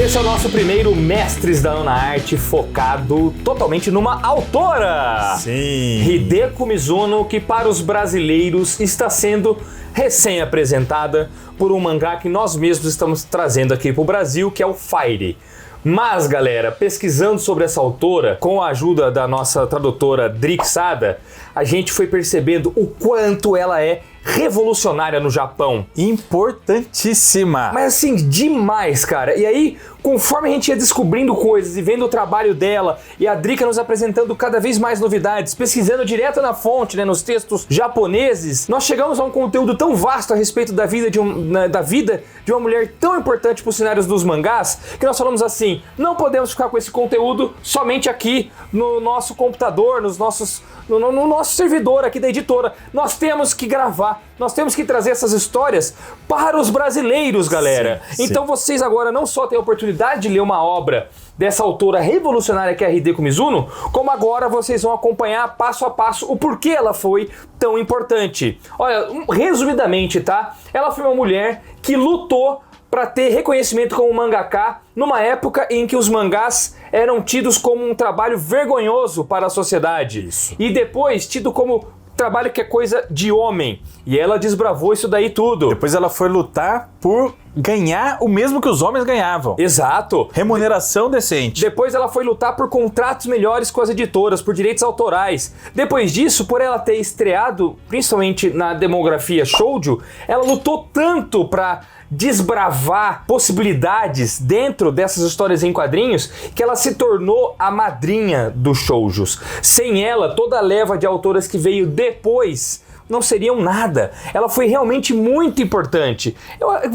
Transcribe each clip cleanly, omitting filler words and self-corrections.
Esse é o nosso primeiro Mestres da Ana Arte focado totalmente numa autora. Sim. Hideko Mizuno, que para os brasileiros está sendo recém-apresentada por um mangá que nós mesmos estamos trazendo aqui para o Brasil, que é o Fire. Mas, galera, pesquisando sobre essa autora, com a ajuda da nossa tradutora Drix Sada, a gente foi percebendo o quanto ela é revolucionária no Japão. Importantíssima. Mas assim, demais, cara. E aí, conforme a gente ia descobrindo coisas e vendo o trabalho dela, e a Drica nos apresentando cada vez mais novidades, pesquisando direto na fonte, né, nos textos japoneses, nós chegamos a um conteúdo tão vasto a respeito da vida de uma mulher tão importante para os cenários dos mangás, que nós falamos assim, não podemos ficar com esse conteúdo somente aqui no nosso computador, no nosso servidor aqui da editora. Nós temos que gravar, nós temos que trazer essas histórias para os brasileiros, galera. Sim. Então vocês agora não só têm a oportunidade de ler uma obra dessa autora revolucionária que é a Hideko Mizuno, como agora vocês vão acompanhar passo a passo o porquê ela foi tão importante. Olha, resumidamente, tá? Ela foi uma mulher que lutou para ter reconhecimento como mangaka numa época em que os mangás eram tidos como um trabalho vergonhoso para a sociedade. Isso. E depois tido como trabalho que é coisa de homem. E ela desbravou isso daí tudo. Depois ela foi lutar por ganhar o mesmo que os homens ganhavam. Exato. Remuneração decente. Depois ela foi lutar por contratos melhores com as editoras, por direitos autorais. Depois disso, por ela ter estreado, principalmente na demografia shoujo, ela lutou tanto para desbravar possibilidades dentro dessas histórias em quadrinhos que ela se tornou a madrinha dos shoujos. Sem ela, toda a leva de autoras que veio depois não seriam nada. Ela foi realmente muito importante.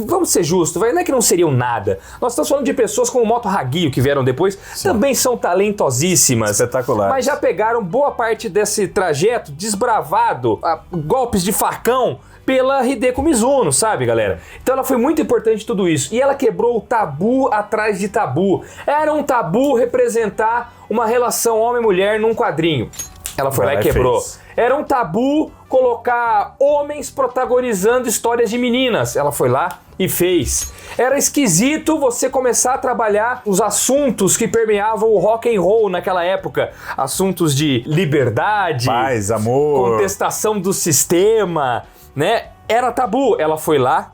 Vamos ser justos, não é que não seriam nada. Nós estamos falando de pessoas como Moto Hagio, que vieram depois, também são talentosíssimas. Espetacular. Mas já pegaram boa parte desse trajeto desbravado, golpes de facão, pela Hideko Mizuno, sabe, galera? Então ela foi muito importante em tudo isso. E ela quebrou o tabu atrás de tabu. Era um tabu representar uma relação homem-mulher num quadrinho. Ela foi lá e quebrou. Era um tabu colocar homens protagonizando histórias de meninas. Ela foi lá e fez. Era esquisito você começar a trabalhar os assuntos que permeavam o rock and roll naquela época. Assuntos de liberdade, paz, amor, contestação do sistema, né? Era tabu. Ela foi lá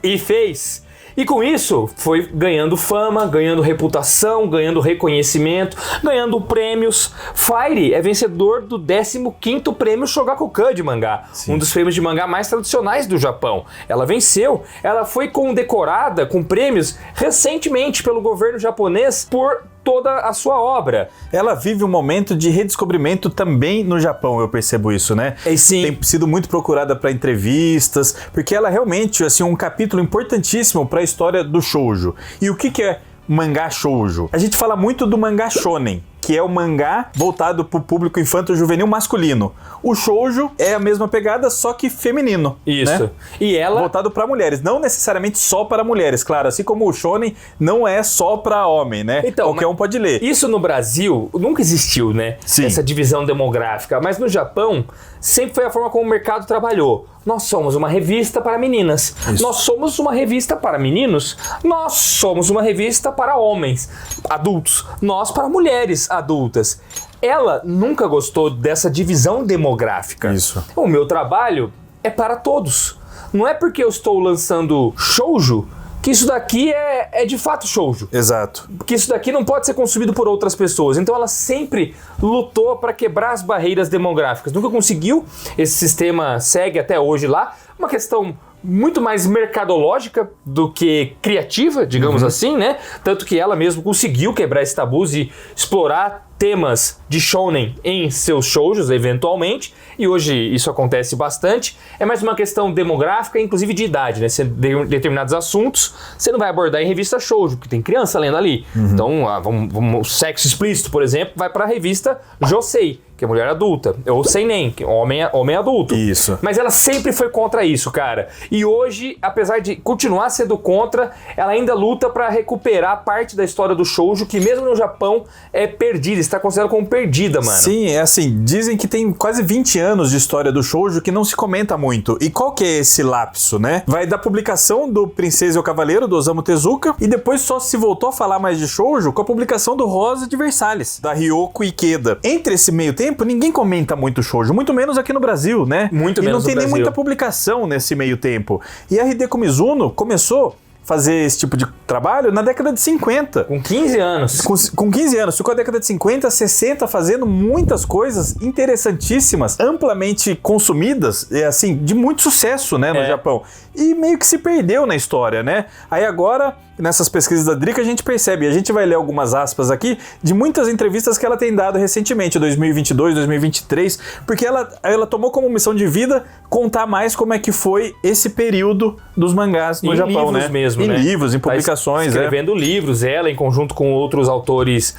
e fez. E com isso, foi ganhando fama, ganhando reputação, ganhando reconhecimento, ganhando prêmios. Fire é vencedor do 15º prêmio Shogakukan de mangá. Sim. Um dos prêmios de mangá mais tradicionais do Japão. Ela venceu. Ela foi condecorada com prêmios recentemente pelo governo japonês por toda a sua obra. Ela vive um momento de redescobrimento também no Japão, eu percebo isso, né? Sim. Tem sido muito procurada para entrevistas, porque ela realmente assim, um capítulo importantíssimo para a história do shoujo. E o que é mangá shoujo? A gente fala muito do mangá shonen, que é o mangá voltado para o público infanto-juvenil masculino. O shoujo é a mesma pegada, só que feminino. Isso. Né? E ela... voltado para mulheres, não necessariamente só para mulheres, claro, assim como o shonen não é só para homem, né? Então, qualquer um pode ler. Isso no Brasil nunca existiu, né? Sim. Essa divisão demográfica. Mas no Japão, sempre foi a forma como o mercado trabalhou. Nós somos uma revista para meninas. Isso. Nós somos uma revista para meninos. Nós somos uma revista para homens adultos. Nós para mulheres adultas. Ela nunca gostou dessa divisão demográfica. Isso. O meu trabalho é para todos. Não é porque eu estou lançando shoujo que isso daqui é de fato shoujo. Exato. Porque isso daqui não pode ser consumido por outras pessoas. Então ela sempre lutou para quebrar as barreiras demográficas. Nunca conseguiu. Esse sistema segue até hoje lá. Uma questão muito mais mercadológica do que criativa, digamos assim, né? Tanto que ela mesma conseguiu quebrar esse tabus e explorar temas de shounen em seus shoujos, eventualmente, e hoje isso acontece bastante. É mais uma questão demográfica, inclusive de idade, né? Determinados assuntos você não vai abordar em revista shoujo, porque tem criança lendo ali. Então, vamos, sexo explícito, por exemplo, vai para a revista Josei, que é mulher adulta, ou seinen, que é homem adulto. Isso. Mas ela sempre foi contra isso, cara. E hoje, apesar de continuar sendo contra, ela ainda luta para recuperar parte da história do shoujo, que mesmo no Japão é perdida, está considerada como perdida, mano. Sim, é assim, dizem que tem quase 20 anos de história do shoujo que não se comenta muito. E qual que é esse lapso, né? Vai da publicação do Princesa e o Cavaleiro, do Osamu Tezuka, e depois só se voltou a falar mais de shoujo com a publicação do Rosa de Versalhes, da Ryoko Ikeda. Entre esse meio tempo, ninguém comenta muito shoujo, muito menos aqui no Brasil, né? Muito e menos não tem no nem Brasil. muita publicação nesse meio tempo. E a Hideko Mizuno começou fazer esse tipo de trabalho na década de 50. Com 15 anos. Com 15 anos, ficou a década de 50, 60 fazendo muitas coisas interessantíssimas, amplamente consumidas, assim, de muito sucesso, né, no Japão. E meio que se perdeu na história, né? Aí agora, nessas pesquisas da Drica, a gente percebe, a gente vai ler algumas aspas aqui, de muitas entrevistas que ela tem dado recentemente, 2022, 2023, porque ela tomou como missão de vida contar mais como é que foi esse período dos mangás no Japão, né? Mesmo, em né? livros, em publicações, escrevendo livros, ela em conjunto com outros autores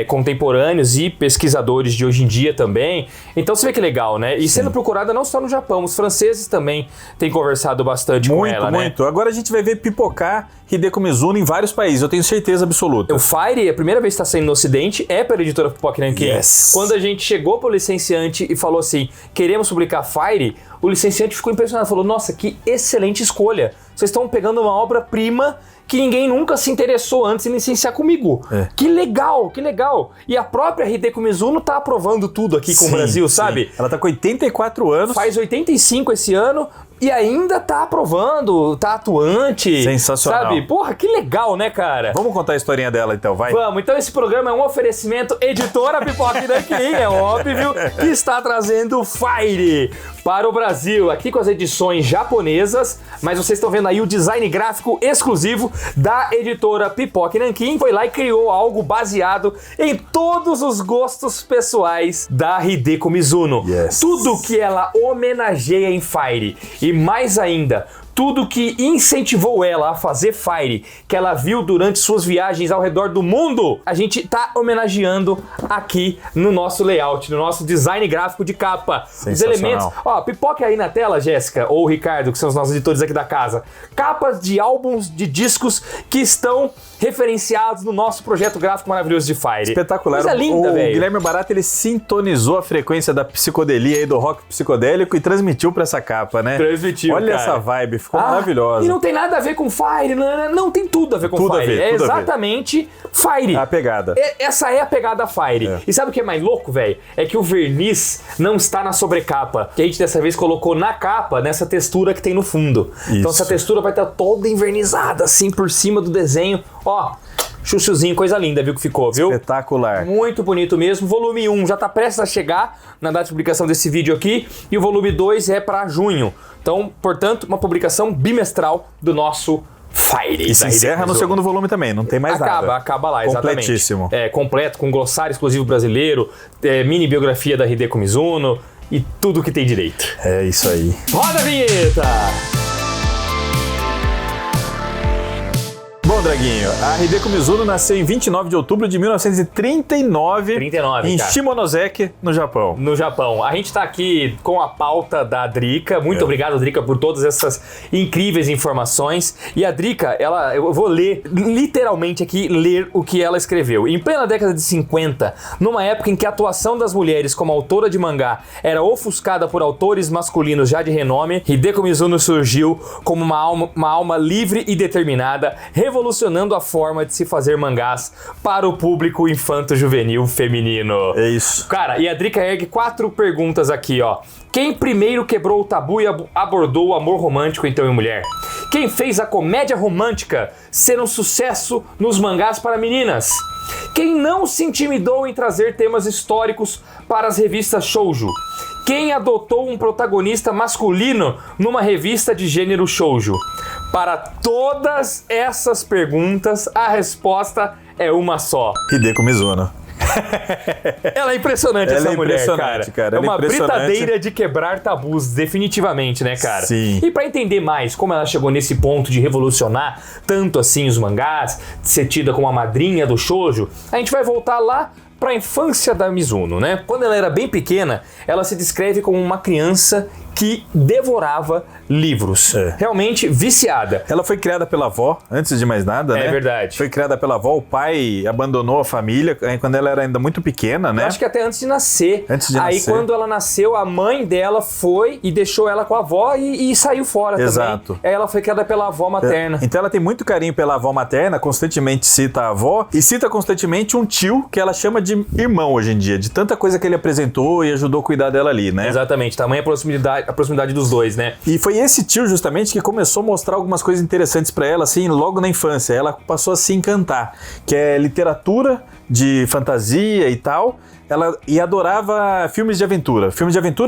contemporâneos e pesquisadores de hoje em dia também. Então você vê que legal, né? E sendo procurada não só no Japão, os franceses também têm conversado bastante com ela, né? Muito. Agora a gente vai ver pipocar Hideko Mizuno em vários países, eu tenho certeza absoluta. O Fire, a primeira vez que está saindo no Ocidente, é pela editora Pipoca Nankin. Yes. Quando a gente chegou pro licenciante e falou assim, queremos publicar Fire, o licenciante ficou impressionado, falou, nossa, que excelente escolha. Vocês estão pegando uma obra-prima que ninguém nunca se interessou antes em licenciar comigo. Que legal, que legal. E a própria Hideko Mizuno tá aprovando tudo aqui com o Brasil, sabe? Ela tá com 84 anos. Faz 85 esse ano e ainda tá aprovando, tá atuante. Sensacional. Sabe? Porra, que legal, né, cara? Vamos contar a historinha dela então, vai? Vamos, então esse programa é um oferecimento editora Pipoca Nankin, é óbvio, que está trazendo Fire para o Brasil, aqui com as edições japonesas, mas vocês estão vendo aí o design gráfico exclusivo da editora Pipoca Nankin, foi lá e criou algo baseado em todos os gostos pessoais da Hideko Mizuno. Yes. Tudo que ela homenageia em Fire, e mais ainda, tudo que incentivou ela a fazer Fire, que ela viu durante suas viagens ao redor do mundo, a gente tá homenageando aqui no nosso layout, no nosso design gráfico de capa. Os elementos... Ó, pipoca aí na tela, Jéssica, ou o Ricardo, que são os nossos editores aqui da casa. Capas de álbuns, de discos que estão referenciados no nosso projeto gráfico maravilhoso de Fire. Espetacular. Coisa linda, velho. O Guilherme Barata, ele sintonizou a frequência da psicodelia e do rock psicodélico e transmitiu pra essa capa, né? Transmitiu, Olha cara. essa vibe, ficou maravilhosa. E não tem nada a ver com Fire, não tem tudo a ver com Tudo a Fire. ver, É tudo a ver. exatamente Fire. A pegada. Essa é a pegada Fire. E sabe o que é mais louco, velho? É que o verniz não está na sobrecapa, que a gente dessa vez colocou na capa, nessa textura que tem no fundo. Então essa textura vai estar toda envernizada, assim, por cima do desenho. Ó, chuchuzinho, coisa linda, viu que ficou, viu? Espetacular. Muito bonito mesmo. Volume 1 já tá prestes a chegar na data de publicação desse vídeo aqui. E o volume 2 é para junho. Então, portanto, uma publicação bimestral do nosso Fire. E se encerra no segundo volume também, não tem mais nada. Acaba lá, exatamente. Completíssimo. É, completo, com glossário exclusivo brasileiro, mini biografia da Hideko Mizuno e tudo que tem direito. É isso aí. Roda a vinheta! Bom, Draguinho, a Hideko Mizuno nasceu em 29 de outubro de 1939 em cara. Shimonoseki, no Japão. No Japão. A gente tá aqui com a pauta da Drica. Muito obrigado, Drica, por todas essas incríveis informações. E a Drica, eu vou ler, literalmente aqui, ler o que ela escreveu. Em plena década de 50, numa época em que a atuação das mulheres como autora de mangá era ofuscada por autores masculinos já de renome, Hideko Mizuno surgiu como uma alma livre e determinada, revolucionando a forma de se fazer mangás para o público infanto-juvenil feminino. É isso. Cara, e a Drica ergue 4 perguntas aqui, ó. Quem primeiro quebrou o tabu e abordou o amor romântico então em mulher? Quem fez a comédia romântica ser um sucesso nos mangás para meninas? Quem não se intimidou em trazer temas históricos para as revistas shoujo? Quem adotou um protagonista masculino numa revista de gênero shoujo? Para todas essas perguntas, a resposta é uma só. Hideko Mizuno. Ela é impressionante, Ela essa é mulher, impressionante, cara. É Ela é uma impressionante. britadeira de quebrar tabus, definitivamente, né, cara? Sim. E pra entender mais como ela chegou nesse ponto de revolucionar tanto assim os mangás, de ser tida como a madrinha do shoujo, a gente vai voltar lá para a infância da Mizuno, né? Quando ela era bem pequena, ela se descreve como uma criança que devorava livros. Realmente viciada. Ela foi criada pela avó, antes de mais nada, né? É verdade. Foi criada pela avó, o pai abandonou a família quando ela era ainda muito pequena, né? Eu acho que até antes de nascer. Aí nascer. Quando ela nasceu, a mãe dela foi e deixou ela com a avó e saiu fora Exato. também. Aí ela foi criada pela avó materna. Então ela tem muito carinho pela avó materna, constantemente cita a avó e cita constantemente um tio que ela chama de irmão hoje em dia, de tanta coisa que ele apresentou e ajudou a cuidar dela ali, né? Exatamente, tamanha a proximidade dos dois, né? E foi esse tio justamente que começou a mostrar algumas coisas interessantes pra ela, assim, logo na infância. Ela passou a se encantar, que é literatura de fantasia e tal. Ela adorava filmes de aventura,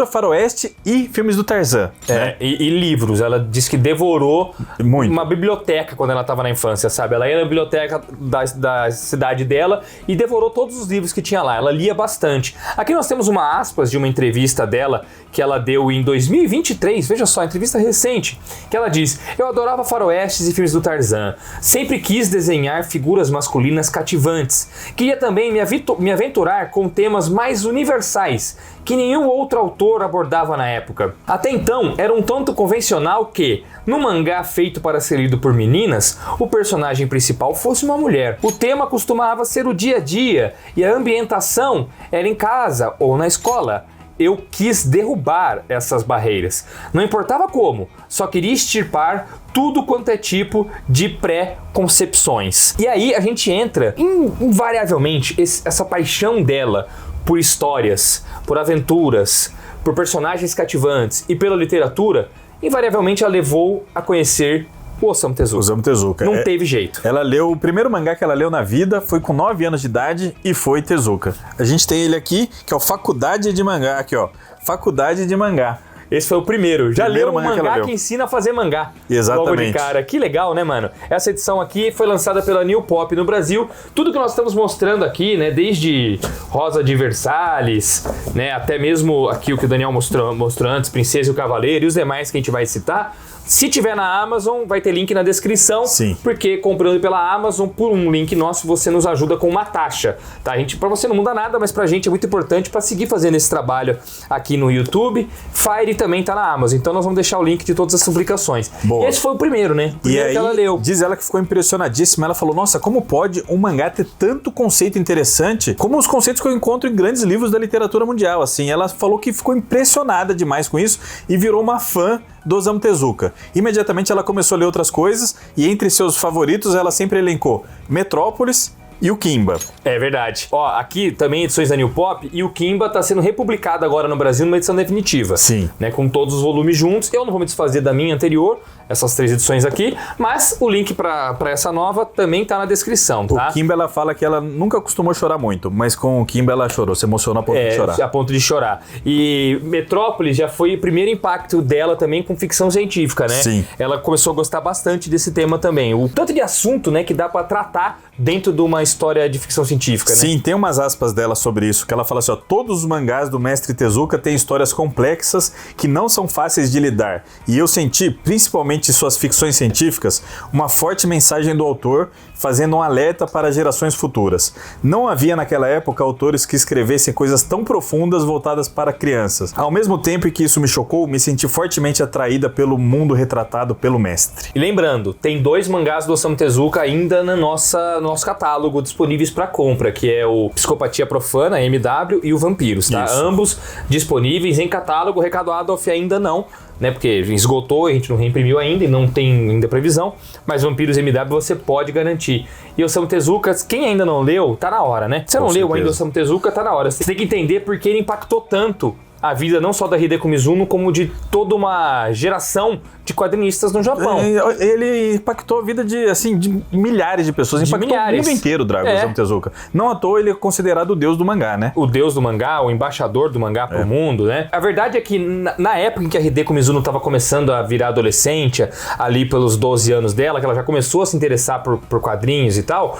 faroeste e filmes do Tarzan. Né? E livros. Ela disse que devorou muito. Uma biblioteca quando ela estava na infância, sabe? Ela ia na biblioteca da cidade dela e devorou todos os livros que tinha lá. Ela lia bastante. Aqui nós temos uma aspas de uma entrevista dela que ela deu em 2023, veja só, entrevista recente, que ela diz: eu adorava faroestes e filmes do Tarzan. Sempre quis desenhar figuras masculinas cativantes. Queria também me aventurar com temas mais universais que nenhum outro autor abordava na época. Até então, era um tanto convencional que, no mangá feito para ser lido por meninas, o personagem principal fosse uma mulher. O tema costumava ser o dia a dia e a ambientação era em casa ou na escola. Eu quis derrubar essas barreiras. Não importava como, só queria extirpar tudo quanto é tipo de pré-concepções. E aí a gente entra, invariavelmente, essa paixão dela por histórias, por aventuras, por personagens cativantes e pela literatura, invariavelmente a levou a conhecer o Osamu Tezuka. Não teve jeito. Ela leu, o primeiro mangá que ela leu na vida foi com 9 anos de idade e foi Tezuka. A gente tem ele aqui, que é o Faculdade de Mangá. Aqui, ó. Faculdade de Mangá. Esse foi o primeiro. Já leu um mangá que ensina a fazer mangá. Exatamente. Logo de cara. Que legal, né, mano? Essa edição aqui foi lançada pela New Pop no Brasil. Tudo que nós estamos mostrando aqui, né, desde Rosa de Versalhes, né, até mesmo aqui o que o Daniel mostrou antes, Princesa e o Cavaleiro e os demais que a gente vai citar. Se tiver na Amazon, vai ter link na descrição. Sim. Porque comprando pela Amazon, por um link nosso, você nos ajuda com uma taxa, tá? Pra você não muda nada, mas pra gente é muito importante pra seguir fazendo esse trabalho aqui no YouTube. Fire também tá na Amazon, então nós vamos deixar o link de todas as publicações. Boa. E esse foi o primeiro, né? E aí, que ela leu. Diz ela que ficou impressionadíssima. Ela falou, nossa, como pode um mangá ter tanto conceito interessante, como os conceitos que eu encontro em grandes livros da literatura mundial, assim. Ela falou que ficou impressionada demais com isso e virou uma fã do Osamu Tezuka. Imediatamente ela começou a ler outras coisas e entre seus favoritos ela sempre elencou Metrópolis e o Kimba. É verdade. Ó, aqui também edições da New Pop e o Kimba tá sendo republicado agora no Brasil numa edição definitiva. Sim. Né, com todos os volumes juntos. Eu não vou me desfazer da minha anterior, essas 3 edições aqui, mas o link pra essa nova também tá na descrição, tá? O Kimba, ela fala que ela nunca costumou chorar muito, mas com o Kimba ela chorou, se emocionou a ponto de chorar. A ponto de chorar. E Metrópolis já foi o primeiro impacto dela também com ficção científica, né? Sim. Ela começou a gostar bastante desse tema também. O tanto de assunto, né, que dá pra tratar dentro de uma história de ficção científica, né? Sim, tem umas aspas dela sobre isso, que ela fala assim, ó, todos os mangás do mestre Tezuka têm histórias complexas que não são fáceis de lidar. E eu senti, principalmente em suas ficções científicas, uma forte mensagem do autor fazendo um alerta para gerações futuras. Não havia naquela época autores que escrevessem coisas tão profundas voltadas para crianças. Ao mesmo tempo que isso me chocou, me senti fortemente atraída pelo mundo retratado pelo mestre. E lembrando, tem 2 mangás do Osamu Tezuka ainda no nosso catálogo disponíveis para compra, que é o Psicopatia Profana, MW, e o Vampiros, tá? Isso. Ambos disponíveis em catálogo, Recado Adolf ainda não, né? Porque esgotou, a gente não reimprimiu ainda e não tem ainda previsão, mas Vampiros MW você pode garantir. E o Osamu Tezuka, quem ainda não leu, tá na hora, né? Você não leu ainda o Osamu Tezuka, tá na hora. Você tem que entender porque ele impactou tanto a vida não só da Hideko Mizuno, como de toda uma geração de quadrinistas no Japão. Ele impactou a vida de milhares de pessoas, impactou o mundo inteiro, Osamu Tezuka. Não à toa ele é considerado o deus do mangá, né? O deus do mangá, o embaixador do mangá pro mundo, né? A verdade é que na época em que a Hideko Mizuno estava começando a virar adolescente, ali pelos 12 anos dela, que ela já começou a se interessar por quadrinhos e tal,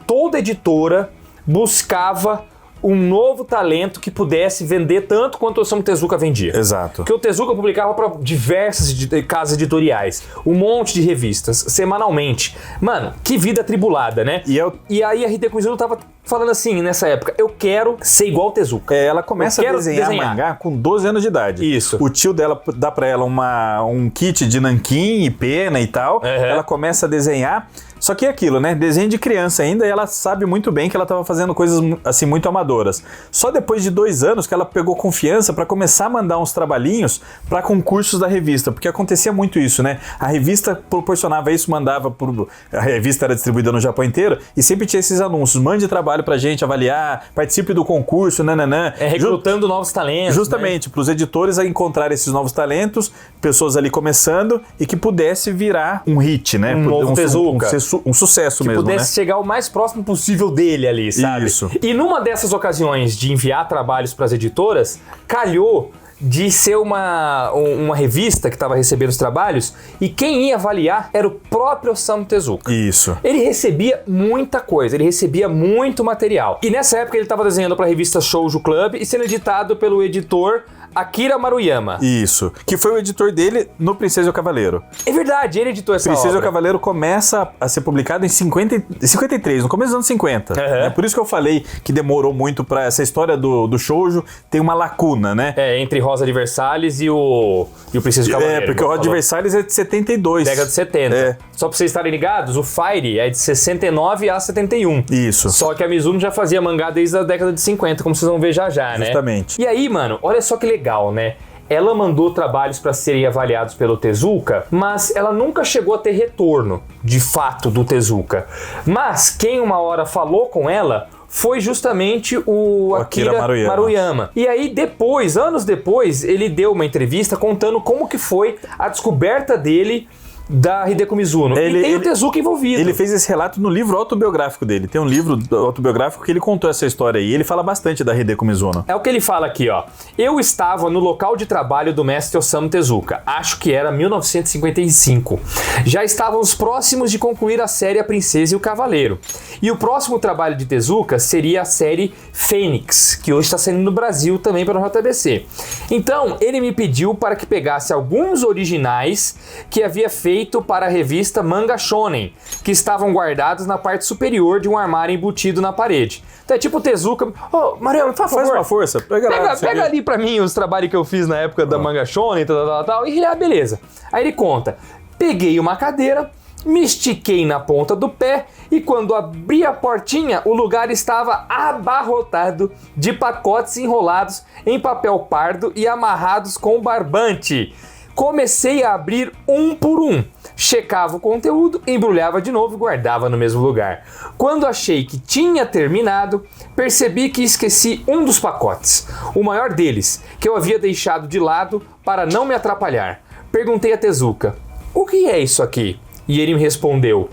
toda editora buscava um novo talento que pudesse vender tanto quanto o Osamu Tezuka vendia. Exato. Porque o Tezuka publicava para diversas casas editoriais, um monte de revistas, semanalmente. Mano, que vida atribulada, né? E aí a Hideko Mizuno tava falando assim, nessa época, eu quero ser igual o Tezuka. Ela começa a desenhar mangá com 12 anos de idade. Isso. O tio dela dá pra ela um kit de nanquim e pena e tal. Ela começa a desenhar. Só que é aquilo, né? Desenho de criança ainda, e ela sabe muito bem que ela estava fazendo coisas assim muito amadoras. Só depois de 2 anos que ela pegou confiança para começar a mandar uns trabalhinhos para concursos da revista, porque acontecia muito isso, né? A revista proporcionava isso, mandava a revista era distribuída no Japão inteiro e sempre tinha esses anúncios: mande trabalho pra gente avaliar, participe do concurso, nananã. Recrutando novos talentos. Justamente, para os editores a encontrar esses novos talentos, pessoas ali começando e que pudesse virar um hit, né? Um novo Tezuka. Um sucesso mesmo, né? Que pudesse chegar o mais próximo possível dele ali, sabe? Isso. E numa dessas ocasiões de enviar trabalhos para as editoras, calhou de ser uma revista que estava recebendo os trabalhos e quem ia avaliar era o próprio Osamu Tezuka. Isso. Ele recebia muita coisa, ele recebia muito material. E nessa época ele estava desenhando para a revista Shoujo Club e sendo editado pelo editor Akira Maruyama. Isso. Que foi o editor dele no Princesa e o Cavaleiro. É verdade, ele editou essa Princesa obra. e o Cavaleiro começa a ser publicado em 53, no começo dos anos 50. É por isso que eu falei que demorou muito pra essa história do shoujo tem uma lacuna, né? Entre Rosa de Versalhes e o Princesa e o Cavaleiro. Porque o Rosa de Versalhes é de 72. Década de 70. Só pra vocês estarem ligados, o Fire é de 69 a 71. Isso. Só que a Mizuno já fazia mangá desde a década de 50, como vocês vão ver já, né? Justamente. E aí, mano, olha só que legal, né? Ela mandou trabalhos para serem avaliados pelo Tezuka, mas ela nunca chegou a ter retorno, de fato, do Tezuka. Mas quem uma hora falou com ela foi justamente o Akira Maruyama. E aí depois, anos depois, ele deu uma entrevista contando como que foi a descoberta dele da Hideko Mizuno. E tem o Tezuka envolvido. Ele fez esse relato no livro autobiográfico dele. Tem um livro autobiográfico que ele contou essa história aí. Ele fala bastante da Hideko Mizuno. É o que ele fala aqui, ó. Eu estava no local de trabalho do mestre Osamu Tezuka. Acho que era 1955. Já estávamos próximos de concluir a série A Princesa e o Cavaleiro. E o próximo trabalho de Tezuka seria a série Fênix, que hoje está saindo no Brasil também pela JBC. Então, ele me pediu para que pegasse alguns originais que havia feito para a revista Manga Shonen, que estavam guardados na parte superior de um armário embutido na parede. Então é tipo o Tezuka... Ô, Mariano, por favor. Faz uma força. Pega ali pra mim os trabalhos que eu fiz na época da Manga Shonen, tal. E ele, beleza. Aí ele conta. Peguei uma cadeira, me estiquei na ponta do pé e quando abri a portinha, o lugar estava abarrotado de pacotes enrolados em papel pardo e amarrados com barbante. Comecei a abrir um por um, checava o conteúdo, embrulhava de novo e guardava no mesmo lugar. Quando achei que tinha terminado, percebi que esqueci um dos pacotes, o maior deles, que eu havia deixado de lado para não me atrapalhar. Perguntei a Tezuka, o que é isso aqui? E ele me respondeu,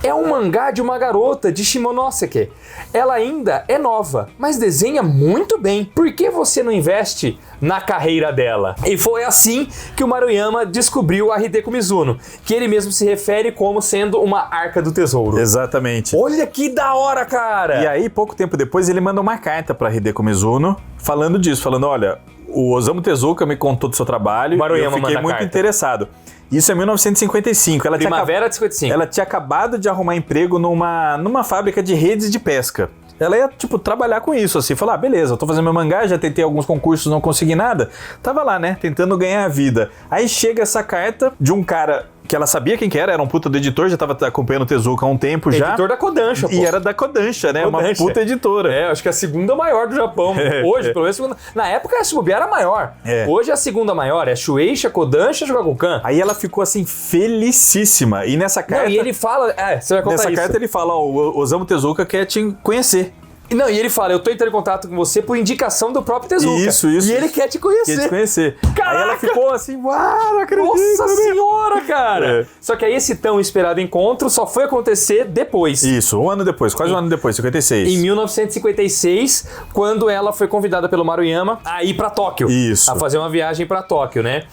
é um mangá de uma garota de Shimonoseki. Ela ainda é nova, mas desenha muito bem. Por que você não investe na carreira dela? E foi assim que o Maruyama descobriu a Hideko Mizuno, que ele mesmo se refere como sendo uma arca do tesouro. Exatamente. Olha que da hora, cara! E aí, pouco tempo depois, ele manda uma carta pra Hideko Mizuno falando disso, falando, olha, o Osamu Tezuka me contou do seu trabalho e eu fiquei muito interessado. Isso é 1955. Primavera de 55. Ela tinha acabado de arrumar emprego numa fábrica de redes de pesca. Ela ia, trabalhar com isso, assim. Falar, beleza, eu tô fazendo meu mangá, já tentei alguns concursos, não consegui nada. Tava lá, né, tentando ganhar a vida. Aí chega essa carta de um cara que ela sabia quem que era um puta do editor, já tava acompanhando o Tezuka há um tempo já. Editor da Kodansha, pô. E era da Kodansha, né? Uma puta editora. Acho que é a segunda maior do Japão. Hoje, pelo menos, segunda... Na época, a Shibuya era a maior. Hoje, a segunda maior é Shueisha, Kodansha, Shogakukan. Aí ela ficou, assim, felicíssima. E nessa carta... Não, e ele fala... você vai contar nessa carta ele fala, o Osamu Tezuka quer te conhecer. Não, e ele fala, eu tô entrando em contato com você por indicação do próprio Tezuka. Isso. E ele quer te conhecer. Quer te conhecer. Caraca! Aí ela ficou assim, não acredito. Nossa senhora, cara! Só que aí esse tão esperado encontro só foi acontecer depois. Isso, um ano depois, quase um ano depois, 56. Em 1956, quando ela foi convidada pelo Maruyama a ir pra Tóquio. Isso. A fazer uma viagem pra Tóquio, né?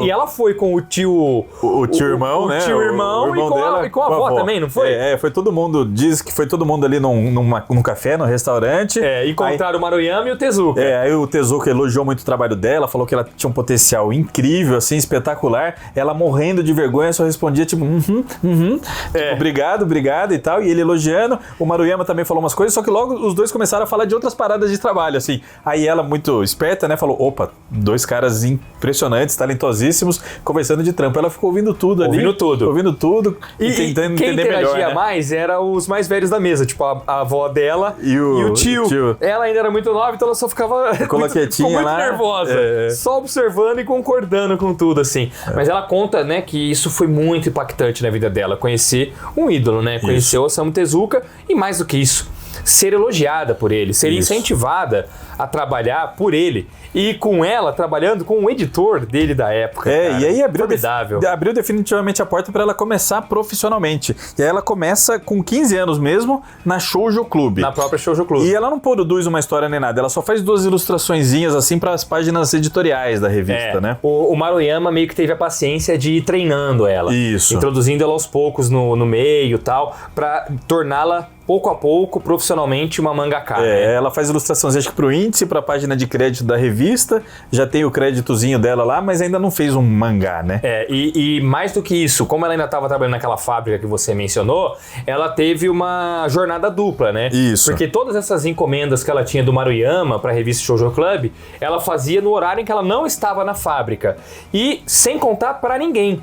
E ela foi com o tio... O tio-irmão, né? O tio-irmão e com a avó também, não foi? Foi todo mundo, diz que foi todo mundo ali num café, num restaurante, restaurante. Encontraram o Maruyama e o Tezuka. Aí o Tezuka elogiou muito o trabalho dela, falou que ela tinha um potencial incrível, assim, espetacular. Ela morrendo de vergonha só respondia tipo, obrigado e tal. E ele elogiando. O Maruyama também falou umas coisas, só que logo os dois começaram a falar de outras paradas de trabalho, assim. Aí ela, muito esperta, né, falou, opa, 2 caras impressionantes, talentosíssimos, conversando de trampo. Ela ficou ouvindo tudo ali. Ouvindo tudo e tentando entender melhor, quem interagia mais eram os mais velhos da mesa, tipo a avó dela e o tio. Ela ainda era muito nova, então ela só ficava ficou muito nervosa, só observando e concordando com tudo, assim. Mas ela conta, né, que isso foi muito impactante na vida dela, conhecer um ídolo, né, conhecer o Osamu Tezuka e mais do que isso, ser elogiada por ele, ser incentivada a trabalhar por ele. E com ela trabalhando com o editor dele da época. E aí abriu definitivamente a porta para ela começar profissionalmente. E aí ela começa com 15 anos mesmo na Shoujo Club. Na própria Shoujo Club. E ela não produz uma história nem nada, ela só faz 2 ilustraçõezinhas assim para as páginas editoriais da revista, né? O Maruyama meio que teve a paciência de ir treinando ela. Isso. Introduzindo ela aos poucos no meio e tal, para torná-la pouco a pouco, profissionalmente, uma mangaka. Ela faz ilustrações, acho que pro índice, pra página de crédito da revista, já tem o créditozinho dela lá, mas ainda não fez um mangá, né? E mais do que isso, como ela ainda estava trabalhando naquela fábrica que você mencionou, ela teve uma jornada dupla, né? Isso. Porque todas essas encomendas que ela tinha do Maruyama pra revista Shoujo Club, ela fazia no horário em que ela não estava na fábrica. E sem contar pra ninguém.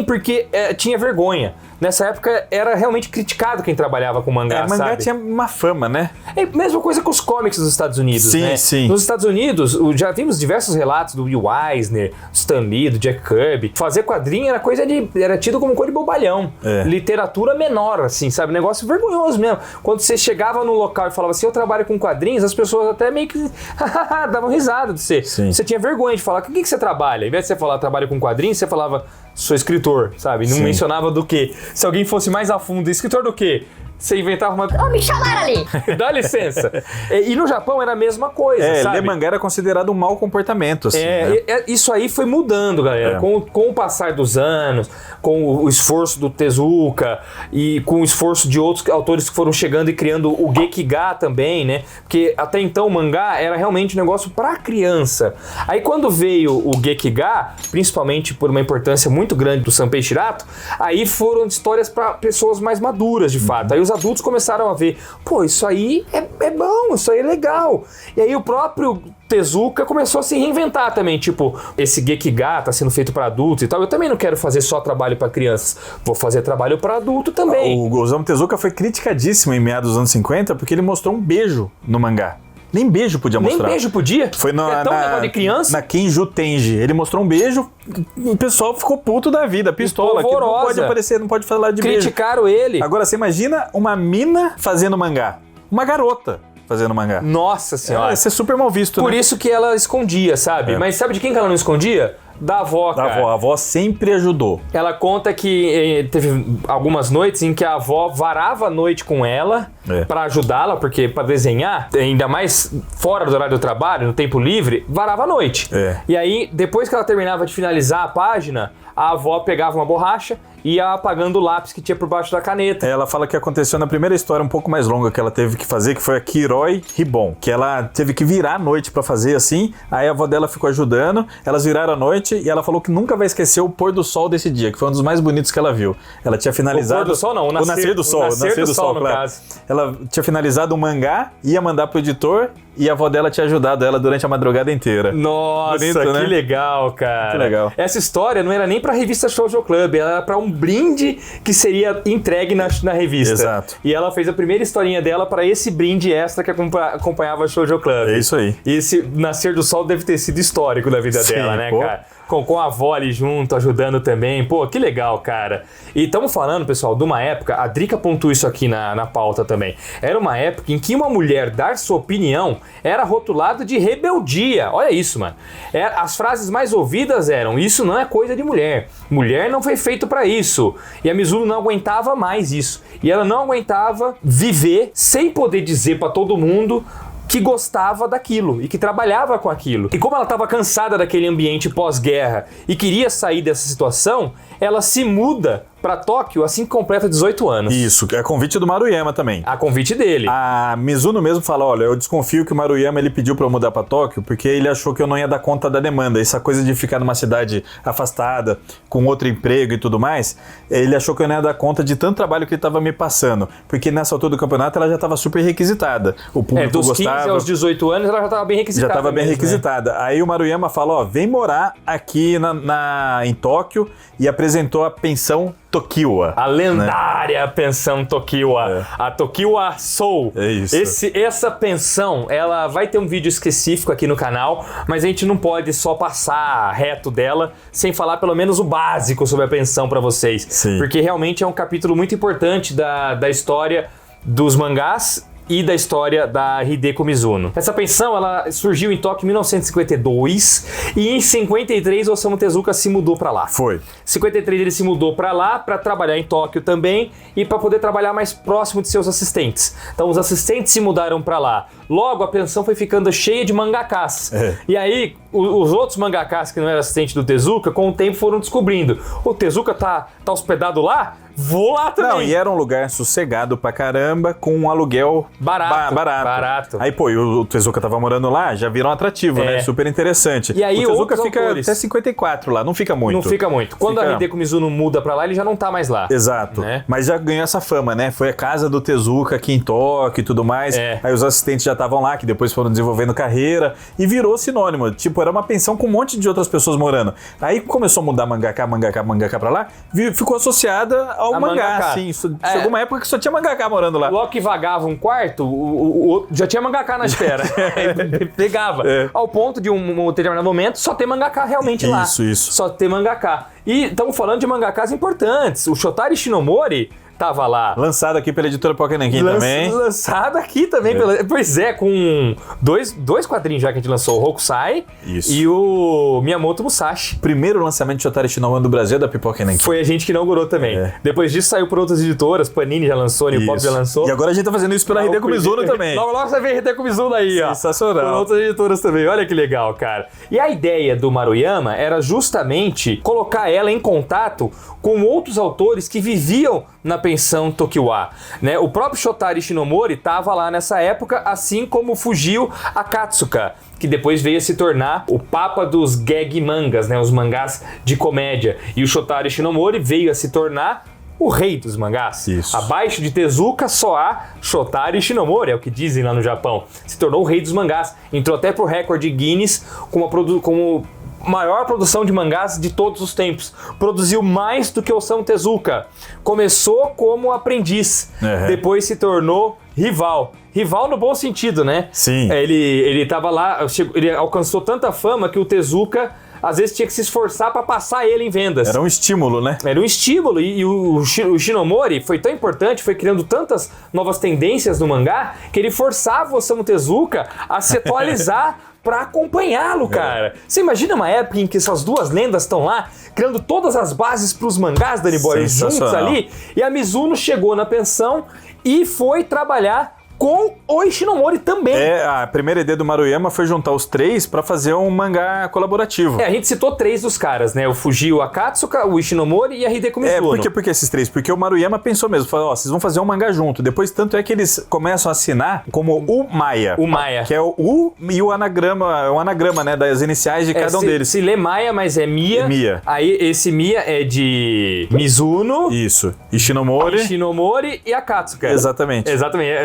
Porque tinha vergonha. Nessa época era realmente criticado quem trabalhava com mangá, mangá sabe? tinha uma fama, né? É a mesma coisa com os cómics dos Estados Unidos, né? Sim. Nos Estados Unidos, já vimos diversos relatos do Will Eisner, do Stan Lee, do Jack Kirby. Fazer quadrinho era tido como coisa de bobalhão. Literatura menor, assim, sabe? Negócio vergonhoso mesmo. Quando você chegava no local e falava assim, eu trabalho com quadrinhos, as pessoas até meio que davam risada de você. Sim. Você tinha vergonha de falar, com o que você trabalha? Ao invés de você falar, trabalho com quadrinhos, você falava, sou escritor, sabe? Não mencionava do quê. Se alguém fosse mais a fundo, escritor do quê? Você inventava uma... me chamaram ali! Dá licença. E no Japão era a mesma coisa, sabe? Ler mangá era considerado um mau comportamento, assim, né? Isso aí foi mudando, galera. Com o passar dos anos, com o esforço do Tezuka e com o esforço de outros autores que foram chegando e criando o Gekiga também, né? Porque até então o mangá era realmente um negócio pra criança. Aí quando veio o Gekiga, principalmente por uma importância muito grande do Sanpei Shirato, aí foram histórias pra pessoas mais maduras, de fato. Aí os adultos começaram a ver, pô, isso aí é bom, isso aí é legal. E aí o próprio Tezuka começou a se reinventar também, tipo, esse Gekiga tá sendo feito para adultos e tal, eu também não quero fazer só trabalho para crianças, vou fazer trabalho para adulto também. O Osamu Tezuka foi criticadíssimo em meados dos anos 50 porque ele mostrou um beijo no mangá. Nem beijo podia mostrar. Nem beijo podia? Foi tão negócio de criança? Na Kenju Tenji. Ele mostrou um beijo, o pessoal ficou puto da vida, pistola. Que não pode aparecer, não pode falar de beijo. Criticaram ele. Agora, você imagina uma mina fazendo mangá. Uma garota fazendo mangá. Nossa senhora. Isso é super mal visto, Por né? isso que ela escondia, sabe? Mas sabe de quem que ela não escondia? Da avó, cara. A avó sempre ajudou. Ela conta que teve algumas noites em que a avó varava a noite com ela pra ajudá-la, porque pra desenhar, ainda mais fora do horário do trabalho, no tempo livre, varava a noite. E aí, depois que ela terminava de finalizar a página, a avó pegava uma borracha e ia apagando o lápis que tinha por baixo da caneta. Ela fala que aconteceu na primeira história um pouco mais longa que ela teve que fazer, que foi a Kiroi Ribbon, que ela teve que virar a noite pra fazer assim, aí a avó dela ficou ajudando, elas viraram a noite e ela falou que nunca vai esquecer o pôr do sol desse dia, que foi um dos mais bonitos que ela viu. Ela tinha finalizado... O pôr do sol não, o nascer do sol. O nascer do sol, no claro. caso. Ela tinha finalizado um mangá, ia mandar pro editor e a avó dela tinha ajudado ela durante a madrugada inteira. Nossa, bonito, né? Que legal, cara. Que legal. Essa história não era nem pra revista Shoujo Club, ela era pra um brinde que seria entregue na revista. Exato. E ela fez a primeira historinha dela pra esse brinde extra que acompanhava a Shoujo Club. É isso aí. E esse nascer do sol deve ter sido histórico da vida dela, né, cara? Com a avó ali junto, ajudando também. Pô, que legal, cara. E estamos falando, pessoal, de uma época, a Drica pontuou isso aqui na pauta também. Era uma época em que uma mulher dar sua opinião era rotulado de rebeldia. Olha isso, mano. As frases mais ouvidas eram, isso não é coisa de mulher. Mulher não foi feito pra isso. E a Mizuno não aguentava mais isso. E ela não aguentava viver sem poder dizer pra todo mundo que gostava daquilo e que trabalhava com aquilo. E como ela estava cansada daquele ambiente pós-guerra e queria sair dessa situação, ela se muda pra Tóquio assim que completa 18 anos. Isso, é convite do Maruyama também. A convite dele. A Mizuno mesmo fala, olha, eu desconfio que o Maruyama ele pediu pra eu mudar pra Tóquio porque ele achou que eu não ia dar conta da demanda. Essa coisa de ficar numa cidade afastada, com outro emprego e tudo mais, ele achou que eu não ia dar conta de tanto trabalho que ele tava me passando. Porque nessa altura do campeonato ela já tava super requisitada. O público dos gostava. 15 aos 18 anos ela já tava bem requisitada. Já tava bem mesmo, requisitada. né? Aí o Maruyama falou, ó, vem morar aqui em Tóquio e apresentou a pensão Tokiwa. A lendária pensão Tokiwa. A Tokiwa Soul. É isso. Essa pensão, ela vai ter um vídeo específico aqui no canal, mas a gente não pode só passar reto dela sem falar pelo menos o básico sobre a pensão pra vocês. Sim. Porque realmente é um capítulo muito importante da história dos mangás e da história da Hideko Mizuno. Essa pensão, ela surgiu em Tóquio em 1952 e em 53 o Osamu Tezuka se mudou pra lá. Foi. Em 53 ele se mudou pra lá pra trabalhar em Tóquio também e pra poder trabalhar mais próximo de seus assistentes. Então os assistentes se mudaram pra lá. Logo a pensão foi ficando cheia de mangakás. E aí os outros mangakás que não eram assistentes do Tezuka, com o tempo foram descobrindo. O Tezuka tá hospedado lá? Vou lá também. Não, e era um lugar sossegado pra caramba, com um aluguel barato. Aí, pô, e o Tezuka tava morando lá, já virou um atrativo, né? Super interessante. E aí o Tezuka fica autores... até 54 lá, não fica muito. Não fica muito. Quando a Hideko Mizuno muda pra lá, ele já não tá mais lá. Exato. Né? Mas já ganhou essa fama, né? Foi a casa do Tezuka aqui em Tóquio e tudo mais. Aí os assistentes já estavam lá, que depois foram desenvolvendo carreira, e virou sinônimo. Tipo, era uma pensão com um monte de outras pessoas morando. Aí começou a mudar mangaka pra lá, ficou associada ao mangá, assim. Chegou uma época que só tinha mangaka morando lá. Logo que vagava um quarto, já tinha mangaka na espera. Pegava. Ao ponto de um determinado momento só ter mangaka realmente lá. Isso. Só ter mangaka. E estamos falando de mangakas importantes. O Shotari Shinomori tava lá. Lançado aqui pela editora Pocket Nankin também. Lançado aqui também. Pois é, com dois quadrinhos já que a gente lançou. O Hokusai e o Miyamoto Musashi. Primeiro lançamento de Shotari Shinomori do Brasil é da Pipoca Nankin. Foi a gente que inaugurou também. Depois disso saiu por outras editoras. Panini já lançou, New Pop já lançou. E agora a gente tá fazendo isso pela Hideko Mizuno também. Logo você vê Hideko Mizuno aí, ó. Sensacional. Por outras editoras também. Olha que legal, cara. E a ideia do Maruyama era justamente colocar ela em contato com outros autores que viviam na pensão Tokiwa, né? O próprio Shotari Shinomori estava lá nessa época, assim como Fujio Akatsuka, que depois veio a se tornar o papa dos gag mangas, né? Os mangás de comédia. E o Shotari Shinomori veio a se tornar o rei dos mangás. Isso. Abaixo de Tezuka só há Shotari Shinomori, é o que dizem lá no Japão. Se tornou o rei dos mangás. Entrou até pro recorde Guinness como maior produção de mangás de todos os tempos. Produziu mais do que Osamu Tezuka. Começou como aprendiz, depois se tornou rival. Rival no bom sentido, né? Sim. Ele tava lá, ele alcançou tanta fama que o Tezuka às vezes tinha que se esforçar para passar ele em vendas. Era um estímulo, né? Era um estímulo. E o Shinomori foi tão importante, foi criando tantas novas tendências no mangá, que ele forçava o Osamu Tezuka a se atualizar pra acompanhá-lo, cara. Você imagina uma época em que essas duas lendas estão lá, criando todas as bases pros mangás, Danny Boy, juntos ali, e a Mizuno chegou na pensão e foi trabalhar com o Ishinomori também. A primeira ideia do Maruyama foi juntar os três pra fazer um mangá colaborativo. A gente citou três dos caras, né? O Fujio Akatsuka, o Ishinomori e a Hideko Mizuno. Por que esses três? Porque o Maruyama pensou mesmo, falou, vocês vão fazer um mangá junto. Depois, tanto é que eles começam a assinar como o Maia. O Maia. Que é o U e o anagrama, né? Das iniciais de cada um deles. Se lê Maia, mas é Mia. É Mia. Aí esse Mia é de Mizuno. Isso. Ishinomori e Akatsuka. Exatamente.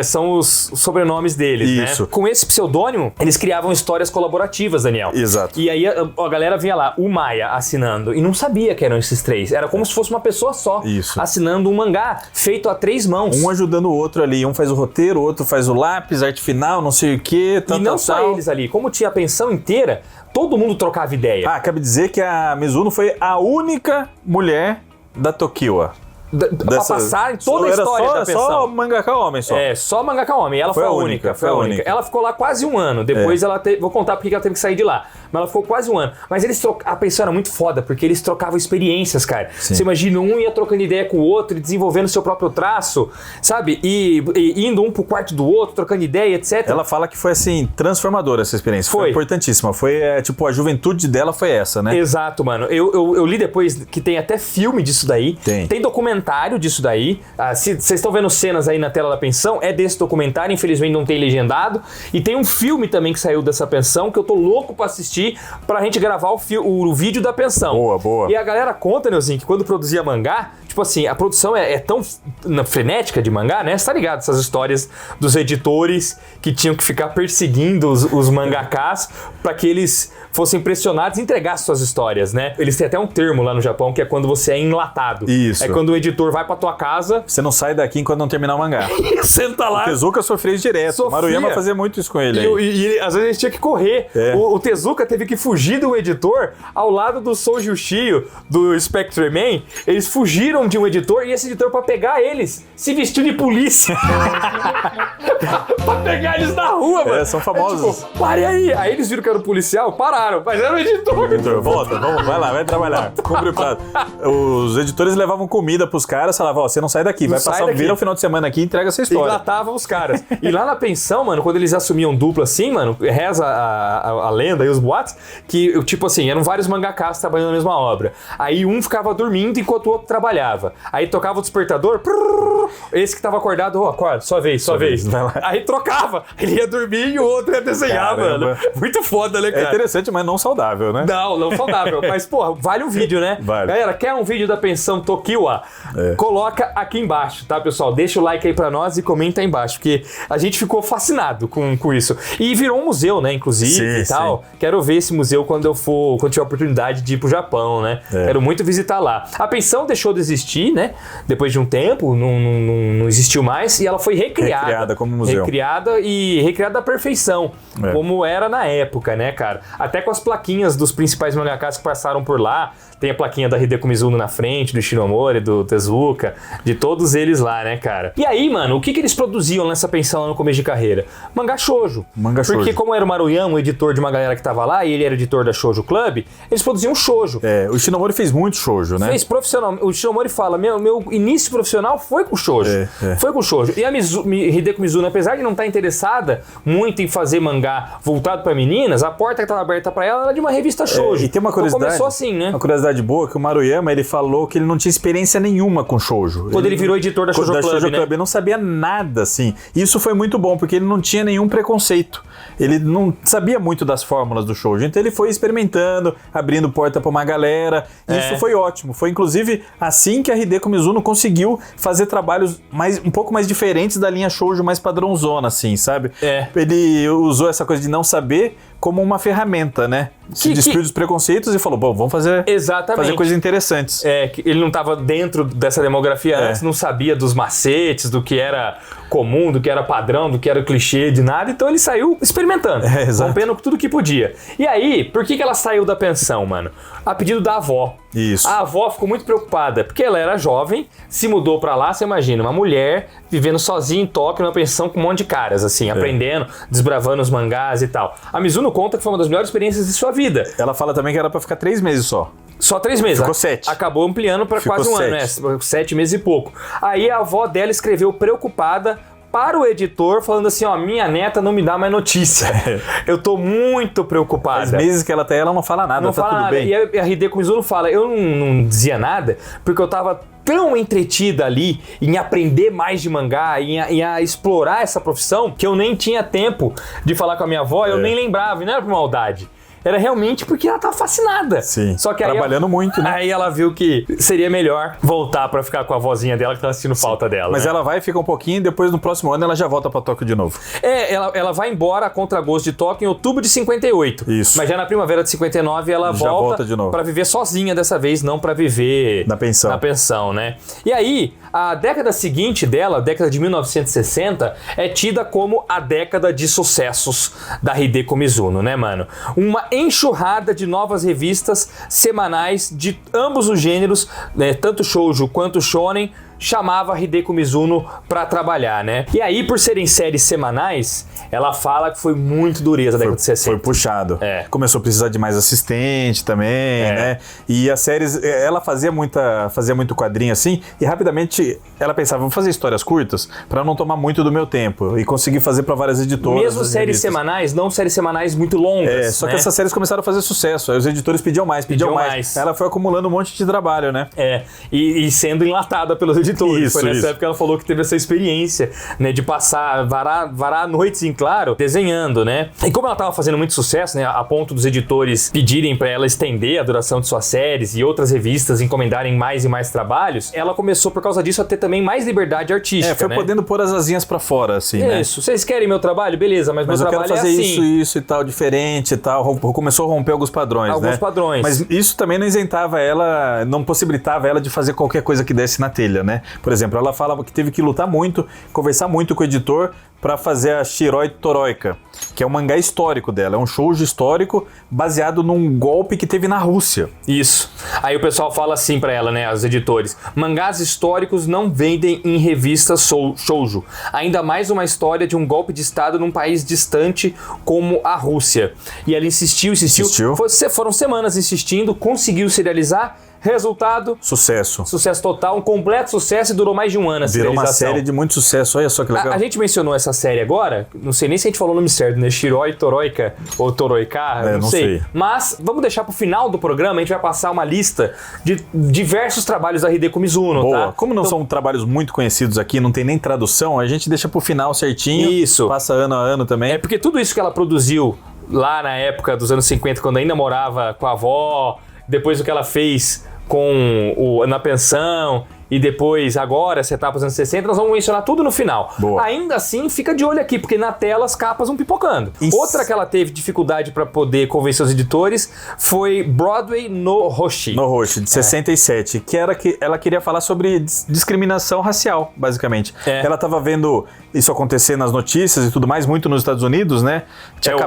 São os sobrenomes deles, Isso. né? Com esse pseudônimo, eles criavam histórias colaborativas, Daniel. Exato. E aí a galera vinha lá, o Maia assinando, e não sabia que eram esses três. Era como se fosse uma pessoa só, assinando um mangá feito a 3 mãos. Um ajudando o outro ali. Um faz o roteiro, o outro faz o lápis, arte final, não sei o quê. E não só eles ali. Como tinha a pensão inteira, todo mundo trocava ideia. Cabe dizer que a Mizuno foi a única mulher da Tokiwa. pra passar em toda a história da pensão. Só mangaka homem, só. Só mangaka homem. Ela foi a única. Foi a única. Ela ficou lá quase um ano. Depois ela teve... Vou contar porque ela teve que sair de lá. Mas ela ficou quase um ano. Mas a pensão era muito foda, porque eles trocavam experiências, cara. Sim. Você imagina, um ia trocando ideia com o outro e desenvolvendo seu próprio traço, sabe? E indo um pro quarto do outro, trocando ideia, etc. Ela fala que foi, assim, transformadora essa experiência. Foi importantíssima. Foi, tipo, a juventude dela foi essa, né? Exato, mano. Eu li depois que tem até filme disso daí. Tem documentário disso daí. Vocês estão vendo cenas aí na tela da pensão, é desse documentário, infelizmente não tem legendado. E tem um filme também que saiu dessa pensão, que eu tô louco pra assistir, pra gente gravar o vídeo da pensão. Boa. E a galera conta, Neuzinho, que quando produzia mangá, tipo assim, a produção é tão frenética de mangá, né? Você tá ligado? Essas histórias dos editores que tinham que ficar perseguindo os mangakás pra que eles fossem pressionados e entregassem suas histórias, né? Eles têm até um termo lá no Japão, que é quando você é enlatado. Isso. É quando o editor vai pra tua casa... Você não sai daqui enquanto não terminar o mangá. Senta lá. O Tezuka sofria isso direto. O Maruyama fazia muito isso com ele. E às vezes ele tinha que correr. O Tezuka teve que fugir do editor ao lado do Souji Ushio, do Spectre Man. Eles fugiram de um editor e esse editor, pra pegar eles, se vestiu de polícia. Pra pegar eles na rua, mano. São famosos. Tipo, pare aí. Aí eles viram que era o policial, pararam, mas era o editor. Editor, volta, vamos, vai lá, vai trabalhar. Cumpre o prato. Os editores levavam comida pros caras, falavam, você não sai daqui, vai passar, vira o final de semana aqui e entrega essa história. E latavam os caras. E lá na pensão, mano, quando eles assumiam dupla assim, mano, reza a lenda e os boatos, que, tipo assim, eram vários mangakás trabalhando na mesma obra. Aí um ficava dormindo enquanto o outro trabalhava. Aí tocava o despertador, esse que tava acordado, acorda, sua vez. Aí trocava, ele ia dormir e o outro ia desenhar, mano. Muito foda, né, cara? É interessante, mas não saudável, né? Não saudável. Mas, porra, vale um vídeo, né? Vale. Galera, quer um vídeo da pensão Tokiwa? Coloca aqui embaixo, tá, pessoal? Deixa o like aí pra nós e comenta aí embaixo, porque a gente ficou fascinado com isso. E virou um museu, né, inclusive, e tal. Sim. Quero ver esse museu quando tiver a oportunidade de ir pro Japão, né? Quero muito visitar lá. A pensão deixou de existir, né? Depois de um tempo, não existiu mais, e ela foi recriada. Recriada como museu. Recriada à perfeição, como era na época, né, cara? Até com as plaquinhas dos principais mangakás que passaram por lá. Tem a plaquinha da Hideko Mizuno na frente, do Shinomori, do Tezuka, de todos eles lá, né, cara? E aí, mano, o que eles produziam nessa pensão lá no começo de carreira? Mangá shoujo. Porque como era o Maruyama, o editor de uma galera que tava lá, e ele era editor da Shoujo Club, eles produziam shoujo. O Shinomori fez muito shoujo, né? Fez profissional. O Shinomori fala, meu início profissional foi com shoujo. Foi com shoujo. E a Hideko Mizuno, apesar de não estar interessada muito em fazer mangá voltado pra meninas, a porta que tava aberta pra ela era de uma revista shoujo. E tem uma curiosidade. Então começou assim, né? Uma curiosidade boa que o Maruyama, ele falou que ele não tinha experiência nenhuma com shoujo. Quando ele virou editor da Shoujo Club, né? Ele não sabia nada, assim. Isso foi muito bom, porque ele não tinha nenhum preconceito. Ele não sabia muito das fórmulas do shoujo. Então ele foi experimentando, abrindo porta pra uma galera. E isso foi ótimo. Foi, inclusive, assim que a Hideko Mizuno conseguiu fazer trabalhos um pouco mais diferentes da linha shoujo mais padrãozona, assim, sabe? Ele usou essa coisa de não saber como uma ferramenta, né? Se despiu dos preconceitos e falou, bom, vamos fazer coisas interessantes. Que ele não estava dentro dessa demografia antes, não sabia dos macetes, do que era comum, do que era padrão, do que era clichê, de nada, então ele saiu experimentando, rompendo tudo que podia. E aí, por que ela saiu da pensão, mano? A pedido da avó. Isso. A avó ficou muito preocupada, porque ela era jovem, se mudou pra lá, você imagina, uma mulher vivendo sozinha em Tóquio, numa pensão com um monte de caras, assim, aprendendo, desbravando os mangás e tal. A Mizuno conta que foi uma das melhores experiências de sua vida. Ela fala também que era pra ficar 3 meses só. Só 3 meses. Ficou 7. Acabou ampliando pra quase um ano, 7 meses e pouco. Aí a avó dela escreveu preocupada para o editor, falando assim, ó, minha neta não me dá mais notícia. Eu tô muito preocupada. Faz meses que ela tá aí, ela não fala nada, não tá fala tudo nada. bem. E a Hideko Mizuno fala, eu não dizia nada, porque eu tava tão entretida ali em aprender mais de mangá, em explorar essa profissão, que eu nem tinha tempo de falar com a minha avó, eu nem lembrava, e não era por maldade. Era realmente porque ela tava fascinada. Sim, só que trabalhando muito, né? Aí ela viu que seria melhor voltar pra ficar com a vozinha dela, que tava sentindo falta dela. Mas né? ela vai, fica um pouquinho, e depois no próximo ano ela já volta pra Tóquio de novo. Ela vai embora a contragosto de Tóquio em outubro de 58. Isso. Mas já na primavera de 59 ela volta de novo pra viver sozinha dessa vez, não pra viver na pensão, né? E aí, a década seguinte dela, a década de 1960, é tida como a década de sucessos da Hideko Mizuno, né, mano? Uma enxurrada de novas revistas semanais de ambos os gêneros, né, tanto shoujo quanto shonen, chamava Hideko Mizuno pra trabalhar, né? E aí, por serem séries semanais, ela fala que foi muito dureza a década de 60. Foi puxado. Começou a precisar de mais assistente também, né? E as séries, ela fazia muito quadrinho assim, e rapidamente ela pensava, vou fazer histórias curtas pra não tomar muito do meu tempo e conseguir fazer pra várias editoras. Mesmo séries revistas semanais, não séries semanais muito longas. Só que essas séries começaram a fazer sucesso, aí os editores pediam mais. Ela foi acumulando um monte de trabalho, né? E sendo enlatada pelos editores. Foi nessa época que ela falou que teve essa experiência, né, de varar noites em claro desenhando, né? E como ela tava fazendo muito sucesso, né, a ponto dos editores pedirem pra ela estender a duração de suas séries e outras revistas encomendarem mais e mais trabalhos, ela começou por causa disso a ter também mais liberdade artística, foi podendo pôr as asinhas pra fora, assim, né? Isso, vocês querem meu trabalho? Beleza, mas meu eu trabalho quero fazer é assim. isso e tal, diferente e tal. Começou a romper alguns padrões, Alguns padrões. Mas isso também não isentava ela, não possibilitava ela de fazer qualquer coisa que desse na telha, né? Por exemplo, ela falava que teve que lutar muito, conversar muito com o editor para fazer a Shiroi Toroika, que é um mangá histórico dela, é um shoujo histórico baseado num golpe que teve na Rússia. Isso. Aí o pessoal fala assim pra ela, né, os editores: mangás históricos não vendem em revistas shoujo, ainda mais uma história de um golpe de estado num país distante como a Rússia. E ela insistiu. Foram semanas insistindo, conseguiu serializar. Resultado: sucesso total, um completo sucesso, e durou mais de um ano a Virou uma série de muito sucesso, olha só que legal. A gente mencionou essa série agora, não sei nem se a gente falou o nome certo, né? Shiroi Toroika ou Toroika, não sei. Mas vamos deixar pro final do programa, a gente vai passar uma lista de diversos trabalhos da Hideko Mizuno, Boa. tá? Como não são trabalhos muito conhecidos aqui, não tem nem tradução, a gente deixa pro final certinho. Isso. Passa ano a ano também. Porque tudo isso que ela produziu lá na época dos anos 50, quando ainda morava com a avó, depois o que ela fez na pensão, e depois, agora, essa etapa dos anos 60, nós vamos mencionar tudo no final. Boa. Ainda assim, fica de olho aqui, porque na tela as capas vão pipocando. Outra que ela teve dificuldade para poder convencer os editores foi Broadway no Hoshi. No Hoshi, de 67, que era que ela queria falar sobre discriminação racial, basicamente. Ela estava vendo isso acontecer nas notícias e tudo mais, muito nos Estados Unidos, né?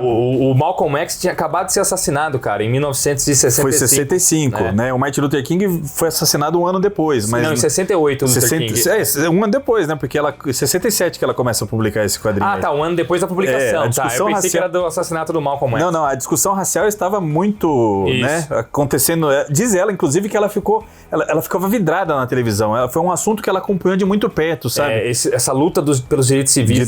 O Malcolm X tinha acabado de ser assassinado, cara, em 1965. Foi 65, né? O Martin Luther King foi assassinado um ano depois. Mas não, em 68 no Luther King. Um ano depois, né? Porque em 67 que ela começa a publicar esse quadrinho. Ah, tá, um ano depois da publicação. A discussão eu pensei que era do assassinato do Malcolm X. Não, a discussão racial estava muito, né, acontecendo. Diz ela, inclusive, que ela ficava vidrada na televisão. Foi um assunto que ela acompanhou de muito perto, sabe? Essa luta pelos direitos civis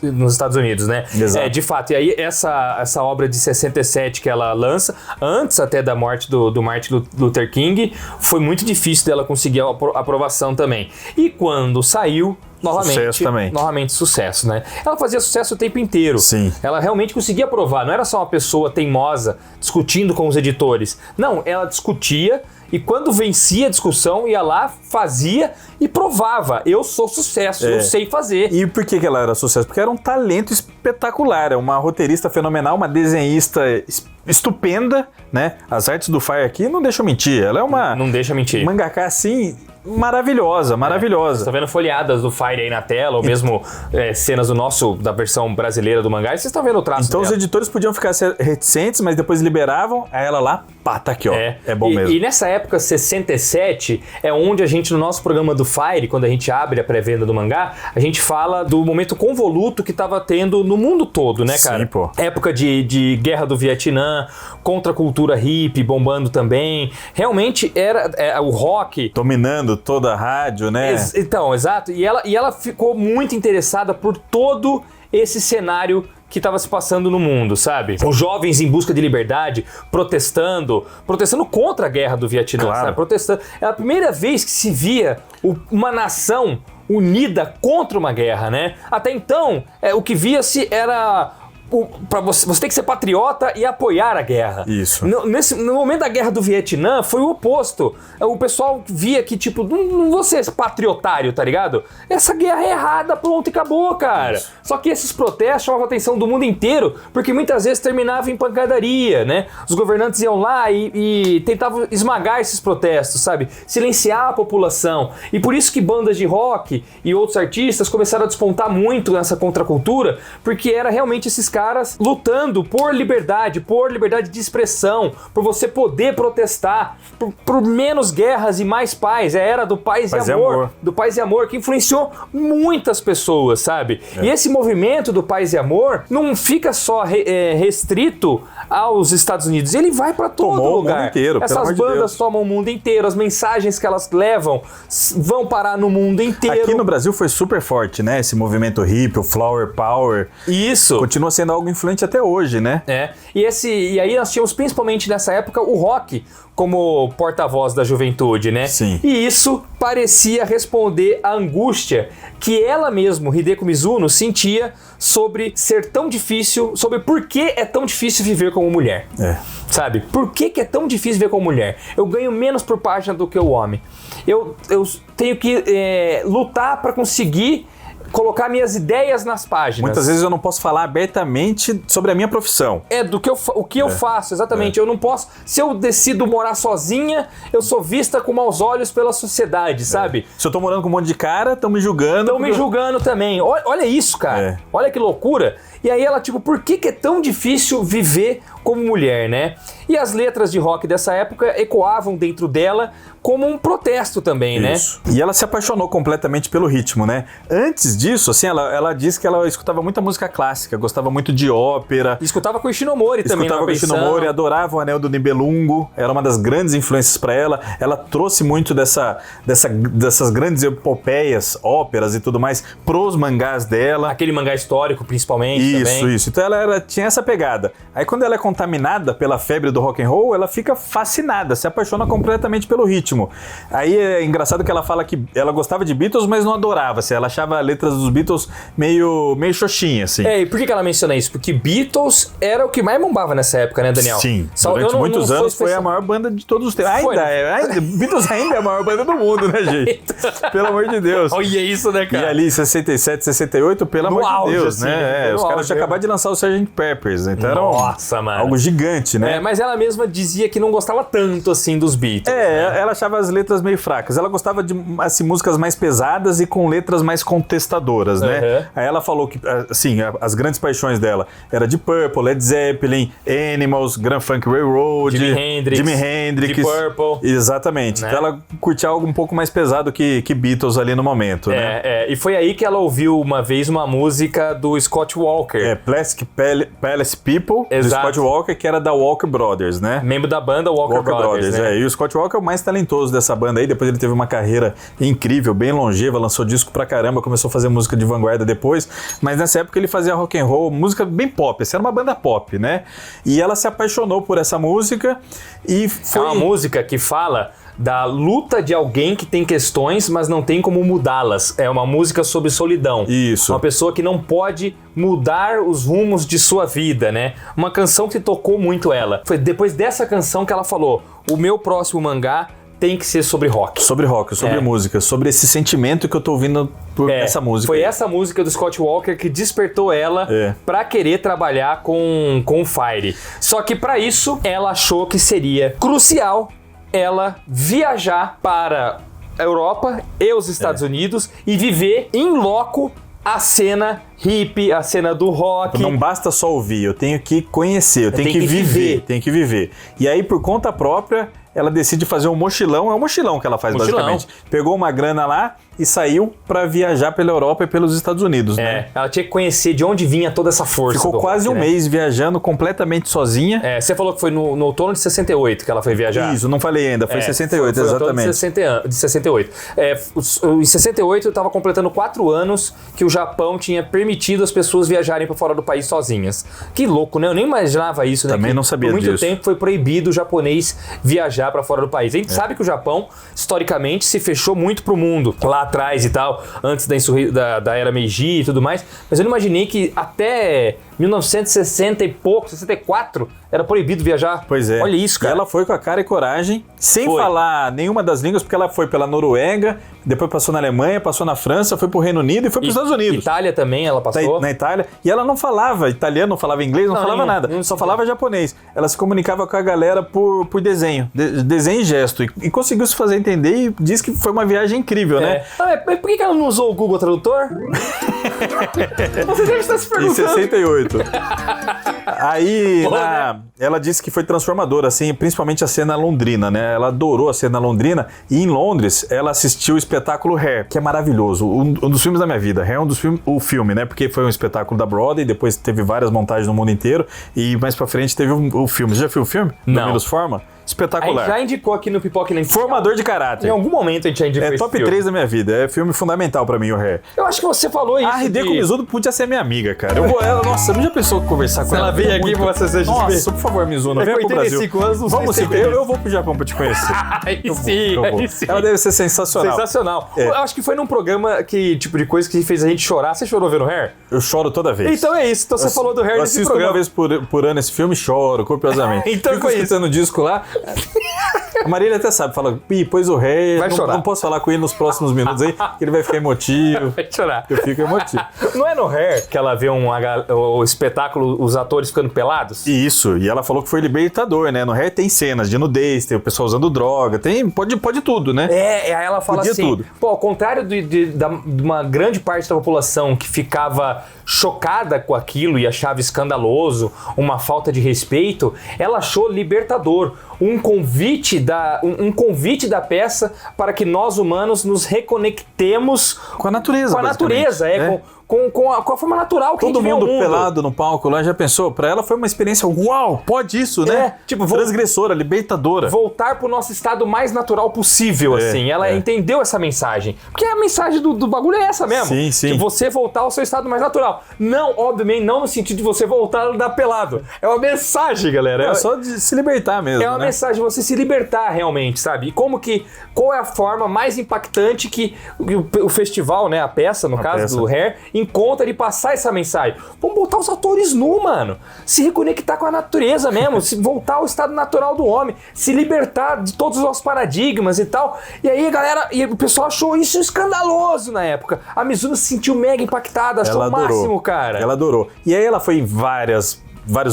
nos Estados Unidos, né? Exato. De fato. E aí, essa obra de 67 que ela lança, antes até da morte do Martin Luther King, foi muito difícil dela conseguir a aprovação também. E quando saiu, novamente sucesso, né? Ela fazia sucesso o tempo inteiro. Sim. Ela realmente conseguia provar. Não era só uma pessoa teimosa discutindo com os editores. Não, ela discutia, e quando vencia a discussão, ia lá, fazia e provava. Eu sou sucesso, eu sei fazer. E por que ela era sucesso? Porque era um talento espetacular. Uma roteirista fenomenal, uma desenhista estupenda, né? As artes do Fire aqui não deixam mentir. Ela é uma... Não deixa mentir. Mangaka, assim... Maravilhosa. Você tá vendo folheadas do Fire aí na tela, ou mesmo cenas da versão brasileira do mangá, e vocês estão vendo o traço Então dela. Os editores podiam ficar reticentes, mas depois liberavam, aí ela lá, tá aqui, ó. É bom mesmo. E nessa época, 67, é onde a gente, no nosso programa do Fire, quando a gente abre a pré-venda do mangá, a gente fala do momento convoluto que tava tendo no mundo todo, né, cara? Sim, pô. Época de guerra do Vietnã, contra a cultura hippie bombando também. Realmente era o rock... dominando toda a rádio, né? Então, exato. E ela ficou muito interessada por todo esse cenário que estava se passando no mundo, sabe? Os jovens em busca de liberdade, protestando contra a guerra do Vietnã, claro. Sabe? Protestando. É a primeira vez que se via uma nação unida contra uma guerra, né? Até então, o que via-se era você tem que ser patriota e apoiar a guerra. Isso. No momento da guerra do Vietnã, foi o oposto. O pessoal via que, tipo, não vou ser patriotário, tá ligado? Essa guerra é errada, pronto, e acabou, cara. Isso. Só que esses protestos chamavam a atenção do mundo inteiro, porque muitas vezes terminavam em pancadaria, né? Os governantes iam lá e tentavam esmagar esses protestos, sabe? Silenciar a população. E por isso que bandas de rock e outros artistas começaram a despontar muito nessa contracultura, porque era realmente esses caras lutando por liberdade de expressão, por você poder protestar, por menos guerras e mais paz. É a era do paz e amor. Do paz e amor, que influenciou muitas pessoas, sabe? E esse movimento do paz e amor não fica só restrito aos Estados Unidos, ele vai para todo lugar. O mundo inteiro, essas bandas tomam o mundo inteiro, as mensagens que elas levam vão parar no mundo inteiro. Aqui no Brasil foi super forte, né? Esse movimento hippie, o Flower Power. Isso. Continua sendo algo influente até hoje, né? E aí nós tínhamos principalmente nessa época o rock como porta-voz da juventude, né? Sim. E isso parecia responder à angústia que ela mesma, Hideko Mizuno, sentia sobre ser tão difícil, sobre por que é tão difícil viver como mulher. Sabe? Por que é tão difícil viver como mulher? Eu ganho menos por página do que o homem. Eu tenho que lutar para conseguir colocar minhas ideias nas páginas. Muitas vezes eu não posso falar abertamente sobre a minha profissão. O que eu faço, exatamente. Eu não posso... Se eu decido morar sozinha, eu sou vista com maus olhos pela sociedade, sabe? Se eu tô morando com um monte de cara, estão me julgando. Estão me julgando também. Olha isso, cara. Olha que loucura. E aí ela, tipo, por que é tão difícil viver como mulher, né? E as letras de rock dessa época ecoavam dentro dela como um protesto também, né? E ela se apaixonou completamente pelo ritmo, né? Antes disso, assim, ela disse que ela escutava muita música clássica, gostava muito de ópera. E escutava com o Ishinomori também. Escutava com o Ishinomori, adorava o Anel do Nibelungo, era uma das grandes influências para ela. Ela trouxe muito dessas grandes epopeias, óperas e tudo mais, pros mangás dela. Aquele mangá histórico, principalmente, também. Isso. Então ela tinha essa pegada. Aí quando ela é contaminada pela febre do rock and roll, ela fica fascinada, se apaixona completamente pelo ritmo. Aí é engraçado que ela fala que ela gostava de Beatles, mas não adorava, assim, ela achava as letras dos Beatles meio xoxinha, assim. E por que ela menciona isso? Porque Beatles era o que mais bombava nessa época, né, Daniel? Sim, durante muitos anos foi a maior banda de todos os tempos. Beatles ainda é a maior banda do mundo, né, gente? Pelo amor de Deus. Olha isso, né, cara? E ali, 67, 68, pelo amor de Deus, assim, né? Os caras tinham acabado de lançar o Sgt. Peppers, então era algo gigante, né? Mas ela mesma dizia que não gostava tanto, assim, dos Beatles. Ela achava as letras meio fracas. Ela gostava de, assim, músicas mais pesadas e com letras mais contestadoras, né? Aí ela falou que, assim, as grandes paixões dela era de Purple, Led Zeppelin, Animals, Grand Funk Railroad, Jimi Hendrix, Deep Purple. Exatamente. Né? Então ela curtia algo um pouco mais pesado que Beatles ali no momento, né? E foi aí que ela ouviu uma vez uma música do Scott Walker. Plastic Palace People, do Scott Walker, que era da Walker Brothers, né? Membro da banda Walker Brothers, né? E o Scott Walker é o mais talentoso dessa banda aí. Depois ele teve uma carreira incrível, bem longeva, lançou disco pra caramba, começou a fazer música de vanguarda depois, mas nessa época ele fazia rock and roll, música bem pop, essa era uma banda pop, né? E ela se apaixonou por essa música e foi... É uma música que fala da luta de alguém que tem questões, mas não tem como mudá-las. É uma música sobre solidão. Isso. Uma pessoa que não pode mudar os rumos de sua vida, né? Uma canção que tocou muito ela. Foi depois dessa canção que ela falou: o meu próximo mangá tem que ser sobre rock. Sobre música, sobre esse sentimento que eu tô ouvindo por essa música. Foi essa música do Scott Walker que despertou ela pra querer trabalhar com o Fire. Só que pra isso, ela achou que seria crucial ela viajar para a Europa e os Estados Unidos e viver em loco a cena hippie, a cena do rock. Não basta só ouvir, eu tenho que conhecer, eu tenho que viver. E aí, por conta própria, ela decide fazer um mochilão. É um mochilão que ela faz, basicamente. Pegou uma grana lá e saiu pra viajar pela Europa e pelos Estados Unidos, né? Ela tinha que conhecer de onde vinha toda essa força. Ficou quase um mês viajando completamente sozinha. Você falou que foi no outono de 68 que ela foi viajar. Isso, não falei ainda, foi 68, foi exatamente. De 68. Em 68 eu estava completando 4 anos que o Japão tinha permitido as pessoas viajarem para fora do país sozinhas. Que louco, né? Eu nem imaginava isso, né? Também não sabia disso. Por muito tempo foi proibido o japonês viajar para fora do país. A gente sabe que o Japão, historicamente, se fechou muito pro mundo. Lá atrás e tal, antes da era Meiji e tudo mais, mas eu não imaginei que até 1960 e pouco, 64, era proibido viajar. Pois é. Olha isso, cara. E ela foi com a cara e coragem, sem falar nenhuma das línguas, porque ela foi pela Noruega, depois passou na Alemanha, passou na França, foi pro Reino Unido e foi pros Estados Unidos. Itália também ela passou. Na Itália. E ela não falava italiano, não falava inglês, não falava nada. Só falava japonês. Ela se comunicava com a galera por desenho. Desenho e gesto. E conseguiu se fazer entender e disse que foi uma viagem incrível, né? Mas por que ela não usou o Google Tradutor? Você deve estar se perguntando. Em 68. Aí, ela disse que foi transformadora, assim, principalmente a cena londrina, né? Ela adorou a cena londrina. E em Londres, ela assistiu o espetáculo Hair, que é maravilhoso. Um dos filmes da minha vida. Hair é um dos filmes, o filme, né? Porque foi um espetáculo da Broadway, depois teve várias montagens no mundo inteiro. E mais pra frente teve o filme. Você já viu o filme? Não. Domingos Forma? Espetacular. A gente já indicou aqui no Pipoca Lente. Formador de caráter. Em algum momento a gente já indicou esse top filme. 3 da minha vida. É filme fundamental pra mim, o Hair. Eu acho que você falou isso. A RD Mizuno podia ser minha amiga, cara. Nossa, não já pensou conversar com ela? Ela veio aqui pra você ser Nossa, por favor, Mizuno, venha pro Brasil. 85 anos, não Vamos sei sim, eu vou pro Japão pra te conhecer. Aí Eu sim. vou. Ela deve ser sensacional. Sensacional. Eu acho que foi num programa que, tipo de coisa que fez a gente chorar. Você chorou vendo Hair? Eu choro toda vez. Então é isso. Então você falou do Hair eu nesse assisto programa. uma vez por ano esse filme e choro copiosamente. Então Fico foi isso. escutando o disco lá. A Marília até sabe, fala, pôs o Hair, Vai chorar. Não posso falar com ele nos próximos minutos aí, que ele vai ficar emotivo. Vai chorar. Eu fico emotivo. Não é no Hair que ela vê o espetáculo, os atores ficando pelados? Isso, e ela falou que foi libertador, né? No Hair tem cenas de nudez, tem o pessoal usando droga, pode tudo, né? Aí ela fala Podia assim, tudo. pô, ao contrário de uma grande parte da população que ficava chocada com aquilo e achava escandaloso, uma falta de respeito, ela achou libertador, um convite da peça para que nós humanos nos reconectemos Com a natureza, com a natureza, com a forma natural que todo a gente vê mundo o mundo. pelado no palco lá, já pensou? Pra ela foi uma experiência, uau, pode isso, né? Tipo, transgressora, libertadora. Voltar pro nosso estado mais natural possível, assim. Ela entendeu essa mensagem. Porque a mensagem do bagulho é essa mesmo. Sim, sim. De você voltar ao seu estado mais natural. Não, obviamente, não no sentido de você voltar a dar pelado. É uma mensagem, galera. É só de se libertar mesmo, É uma mensagem de você se libertar realmente, sabe? E qual é a forma mais impactante que o festival, né, a peça, no caso do Hair, encontra de passar essa mensagem? Vamos botar os atores nu, mano. Se reconectar com a natureza mesmo, se voltar ao estado natural do homem, se libertar de todos os nossos paradigmas e tal. E aí, galera, o pessoal achou isso escandaloso na época. A Mizuno se sentiu mega impactada, achou o máximo, cara. Ela adorou. E aí ela foi em vários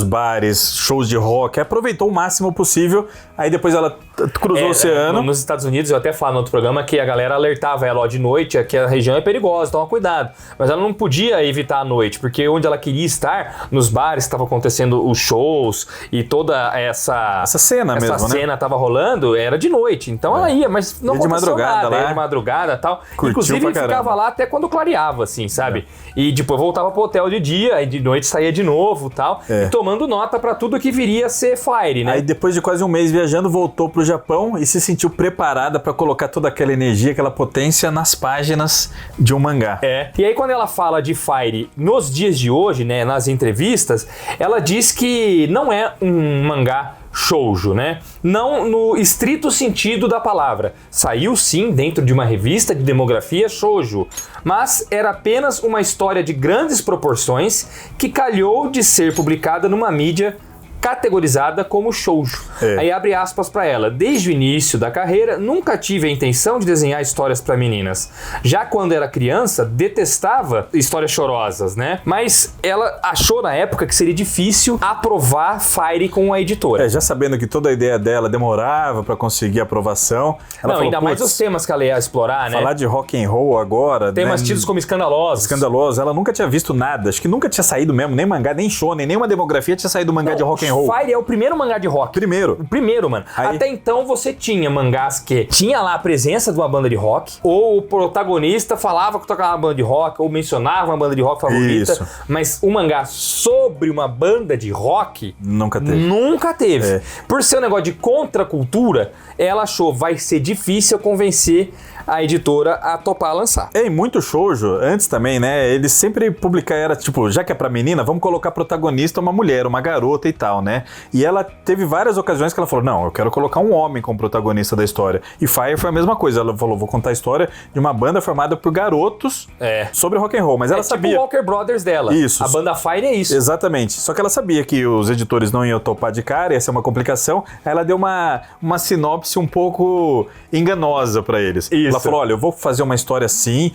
bares, shows de rock, aproveitou o máximo possível, aí depois ela cruzou o oceano. Nos Estados Unidos, eu até falo no outro programa que a galera alertava ela, ó, de noite, que a região é perigosa, toma cuidado. Mas ela não podia evitar a noite, porque onde ela queria estar, nos bares estavam acontecendo os shows e toda essa cena mesmo, essa cena tava rolando, era de noite. Então ela ia, mas não aconteceu de madrugada nada, lá. Ia de madrugada e tal. Curtiu Inclusive, pra caramba. ficava lá até quando clareava, assim, sabe? E depois voltava pro hotel de dia, aí de noite saía de novo e tal. E tomando nota pra tudo que viria a ser Fire, né? Aí depois de quase um mês viajando, voltou pro Japão e se sentiu preparada pra colocar toda aquela energia, aquela potência nas páginas de um mangá. E aí quando ela fala de Fire nos dias de hoje, né, nas entrevistas, ela diz que não é um mangá shoujo, né? Não no estrito sentido da palavra. Saiu sim dentro de uma revista de demografia shoujo, mas era apenas uma história de grandes proporções que calhou de ser publicada numa mídia categorizada como shoujo. Aí abre aspas para ela. Desde o início da carreira, nunca tive a intenção de desenhar histórias para meninas. Já quando era criança, detestava histórias chorosas, né? Mas ela achou na época que seria difícil aprovar Fire com a editora. Já sabendo que toda a ideia dela demorava para conseguir aprovação. Ela falou, ainda mais os temas que ela ia explorar, né? Falar de rock and roll agora, temas tidos como escandalosos. Escandalosos. Ela nunca tinha visto nada. Acho que nunca tinha saído mesmo, nem mangá, nem shonen, nenhuma demografia tinha saído mangá de rock and roll. Fire é o primeiro mangá de rock. Primeiro. O primeiro, mano. Aí... Até então você tinha mangás que tinha lá a presença de uma banda de rock, ou o protagonista falava que tocava uma banda de rock, ou mencionava uma banda de rock favorita. Isso. Mas um mangá sobre uma banda de rock... Nunca teve. Nunca teve. Por ser um negócio de contracultura, ela achou vai ser difícil convencer a editora a topar lançar. E muito shoujo, antes também, né? Eles sempre publicaram, era tipo, já que é pra menina, vamos colocar protagonista uma mulher, uma garota e tal, né? E ela teve várias ocasiões que ela falou, não, eu quero colocar um homem como protagonista da história. E Fire foi a mesma coisa, ela falou, vou contar a história de uma banda formada por garotos sobre rock and roll, mas ela sabia... Tipo o Walker Brothers dela. Isso. A banda Fire é isso. Exatamente. Só que ela sabia que os editores não iam topar de cara, ia ser uma complicação, aí ela deu uma sinopse um pouco enganosa pra eles. Isso. Ela falou, olha, eu vou fazer uma história assim,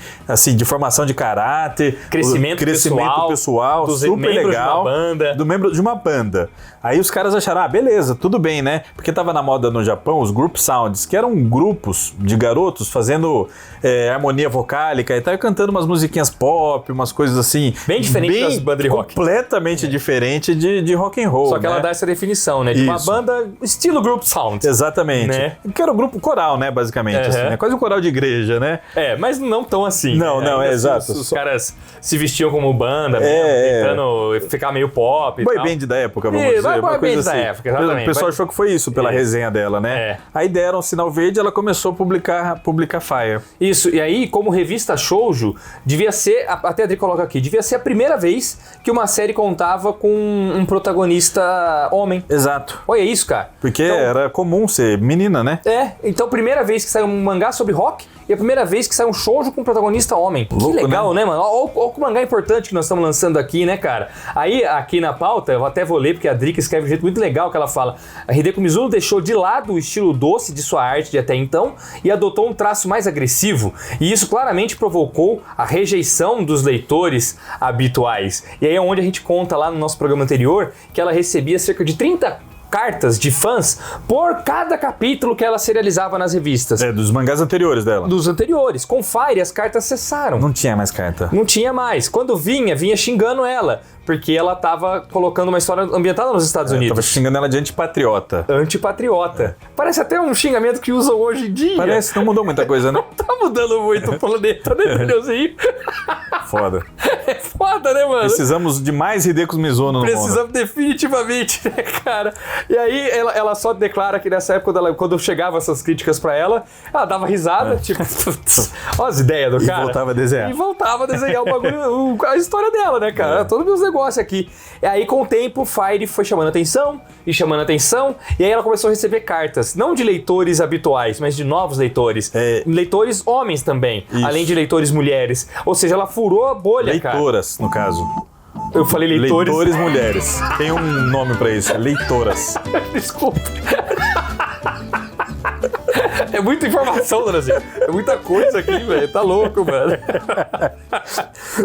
de formação de caráter, crescimento pessoal dos super legal. Do membro de uma banda. Aí os caras acharam, beleza, tudo bem, né? Porque tava na moda no Japão os group sounds, que eram grupos de garotos fazendo harmonia vocálica e tal, cantando umas musiquinhas pop, umas coisas assim. Bem diferente das bandas de rock. Completamente diferente de rock and roll. Só que ela dá essa definição, né? De uma banda estilo group sound. Exatamente. Né? Que era o grupo coral, né? Basicamente. Assim, né? Quase um coral de igreja, né? Mas não tão assim. Não, exato. Os caras se vestiam como banda, tentando ficar meio pop e boy tal. band da época, vamos dizer. Boy band da época, exatamente. O pessoal achou que foi isso pela resenha dela, né? Aí deram um sinal verde e ela começou a publicar Fire. Isso, e aí, como revista shoujo, devia ser, até a Adri coloca aqui, devia ser a primeira vez que uma série contava com um protagonista homem. Exato. Olha isso, cara. Porque era comum ser menina, né? Então primeira vez que saiu um mangá sobre rock e a primeira vez que sai um shoujo com um protagonista homem. Louco, que legal, né, mano? Olha o mangá importante que nós estamos lançando aqui, né, cara? Aí, aqui na pauta, eu até vou ler, porque a Drica escreve de um jeito muito legal que ela fala: a Hideko Mizuno deixou de lado o estilo doce de sua arte de até então e adotou um traço mais agressivo, e isso claramente provocou a rejeição dos leitores habituais. E aí é onde a gente conta lá no nosso programa anterior que ela recebia cerca de 30 cartas de fãs por cada capítulo que ela serializava nas revistas. Dos mangás anteriores dela. Dos anteriores. Com Fire, as cartas cessaram. Não tinha mais carta. Não tinha mais. Quando vinha xingando ela, porque ela tava colocando uma história ambientada nos Estados Unidos. Tava xingando ela de antipatriota. Antipatriota. Parece até um xingamento que usam hoje em dia. Parece, não mudou muita coisa, né? Não tá mudando muito o planeta, né, Pneuzinho? Foda. É foda, né, mano? Precisamos de mais Hideko Mizuno no mundo. Precisamos definitivamente, né, cara? E aí ela só declara que nessa época, quando chegavam essas críticas pra ela dava risada, tipo, olha as ideias do cara. E voltava a desenhar. E voltava a desenhar o bagulho, a história dela, né, cara? Todos meus negócios aqui. E aí, com o tempo, Fire foi chamando atenção, e aí ela começou a receber cartas, não de leitores habituais, mas de novos leitores. Leitores homens também, além de leitores mulheres. Ou seja, ela furou a bolha, Leitoras, no caso. Eu falei leitores. Leitores mulheres. Tem um nome pra isso, leitoras. Desculpa. É muita informação, Brasil. É muita coisa aqui, velho. Tá louco, mano.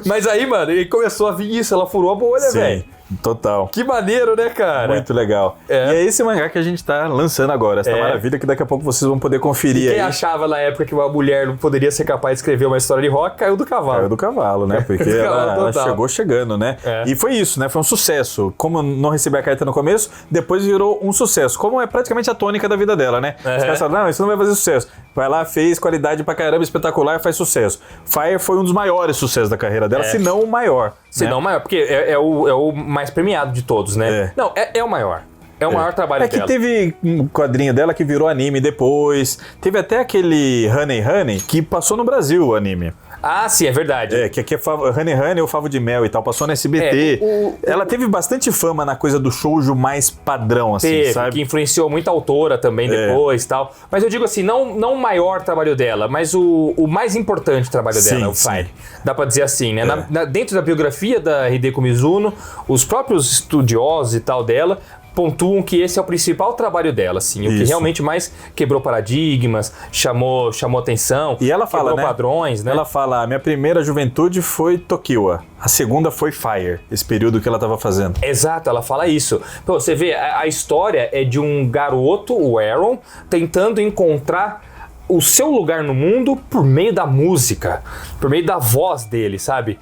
Mas aí, mano, ele começou a vir isso. Ela furou a bolha, velho. Total. Que maneiro, né, cara? Muito legal. E é esse mangá que a gente tá lançando agora. Essa maravilha que daqui a pouco vocês vão poder conferir. E quem aí. achava na época que uma mulher não poderia ser capaz de escrever uma história de rock, caiu do cavalo. Caiu do cavalo, né? Porque ela chegou chegando, né? E foi isso, né? Foi um sucesso. Como não receber a carta no começo, depois virou um sucesso. Como é praticamente a tônica da vida dela, né? Os caras falaram, não, isso não vai fazer sucesso. Vai lá, fez qualidade pra caramba, espetacular, faz sucesso. Fire foi um dos maiores sucessos da carreira dela, se não o maior. Se não o maior, porque é o mais premiado de todos, né? Não, é o maior. É o maior trabalho dela. É que teve um quadrinho dela que virou anime depois. Teve até aquele Honey Honey que passou no Brasil, o anime. Ah, sim, é verdade. Que aqui é Honey Honey ou Favo de Mel e tal, passou no SBT. Ela teve bastante fama na coisa do shoujo mais padrão, assim, sabe? Que influenciou muita autora também depois e tal. Mas eu digo assim, não o maior trabalho dela, mas o mais importante trabalho dela, o Fire. Dá pra dizer assim, né? Dentro da biografia da Hideko Mizuno, os próprios estudiosos e tal dela pontuam que esse é o principal trabalho dela, assim, o que realmente mais quebrou paradigmas, chamou atenção, e ela fala, quebrou padrões, né? Ela fala, a minha primeira juventude foi Tokiwa, a segunda foi Fire, esse período que ela estava fazendo. Exato, ela fala isso. Pô, você vê, a história é de um garoto, o Aaron, tentando encontrar o seu lugar no mundo por meio da música, por meio da voz dele, sabe?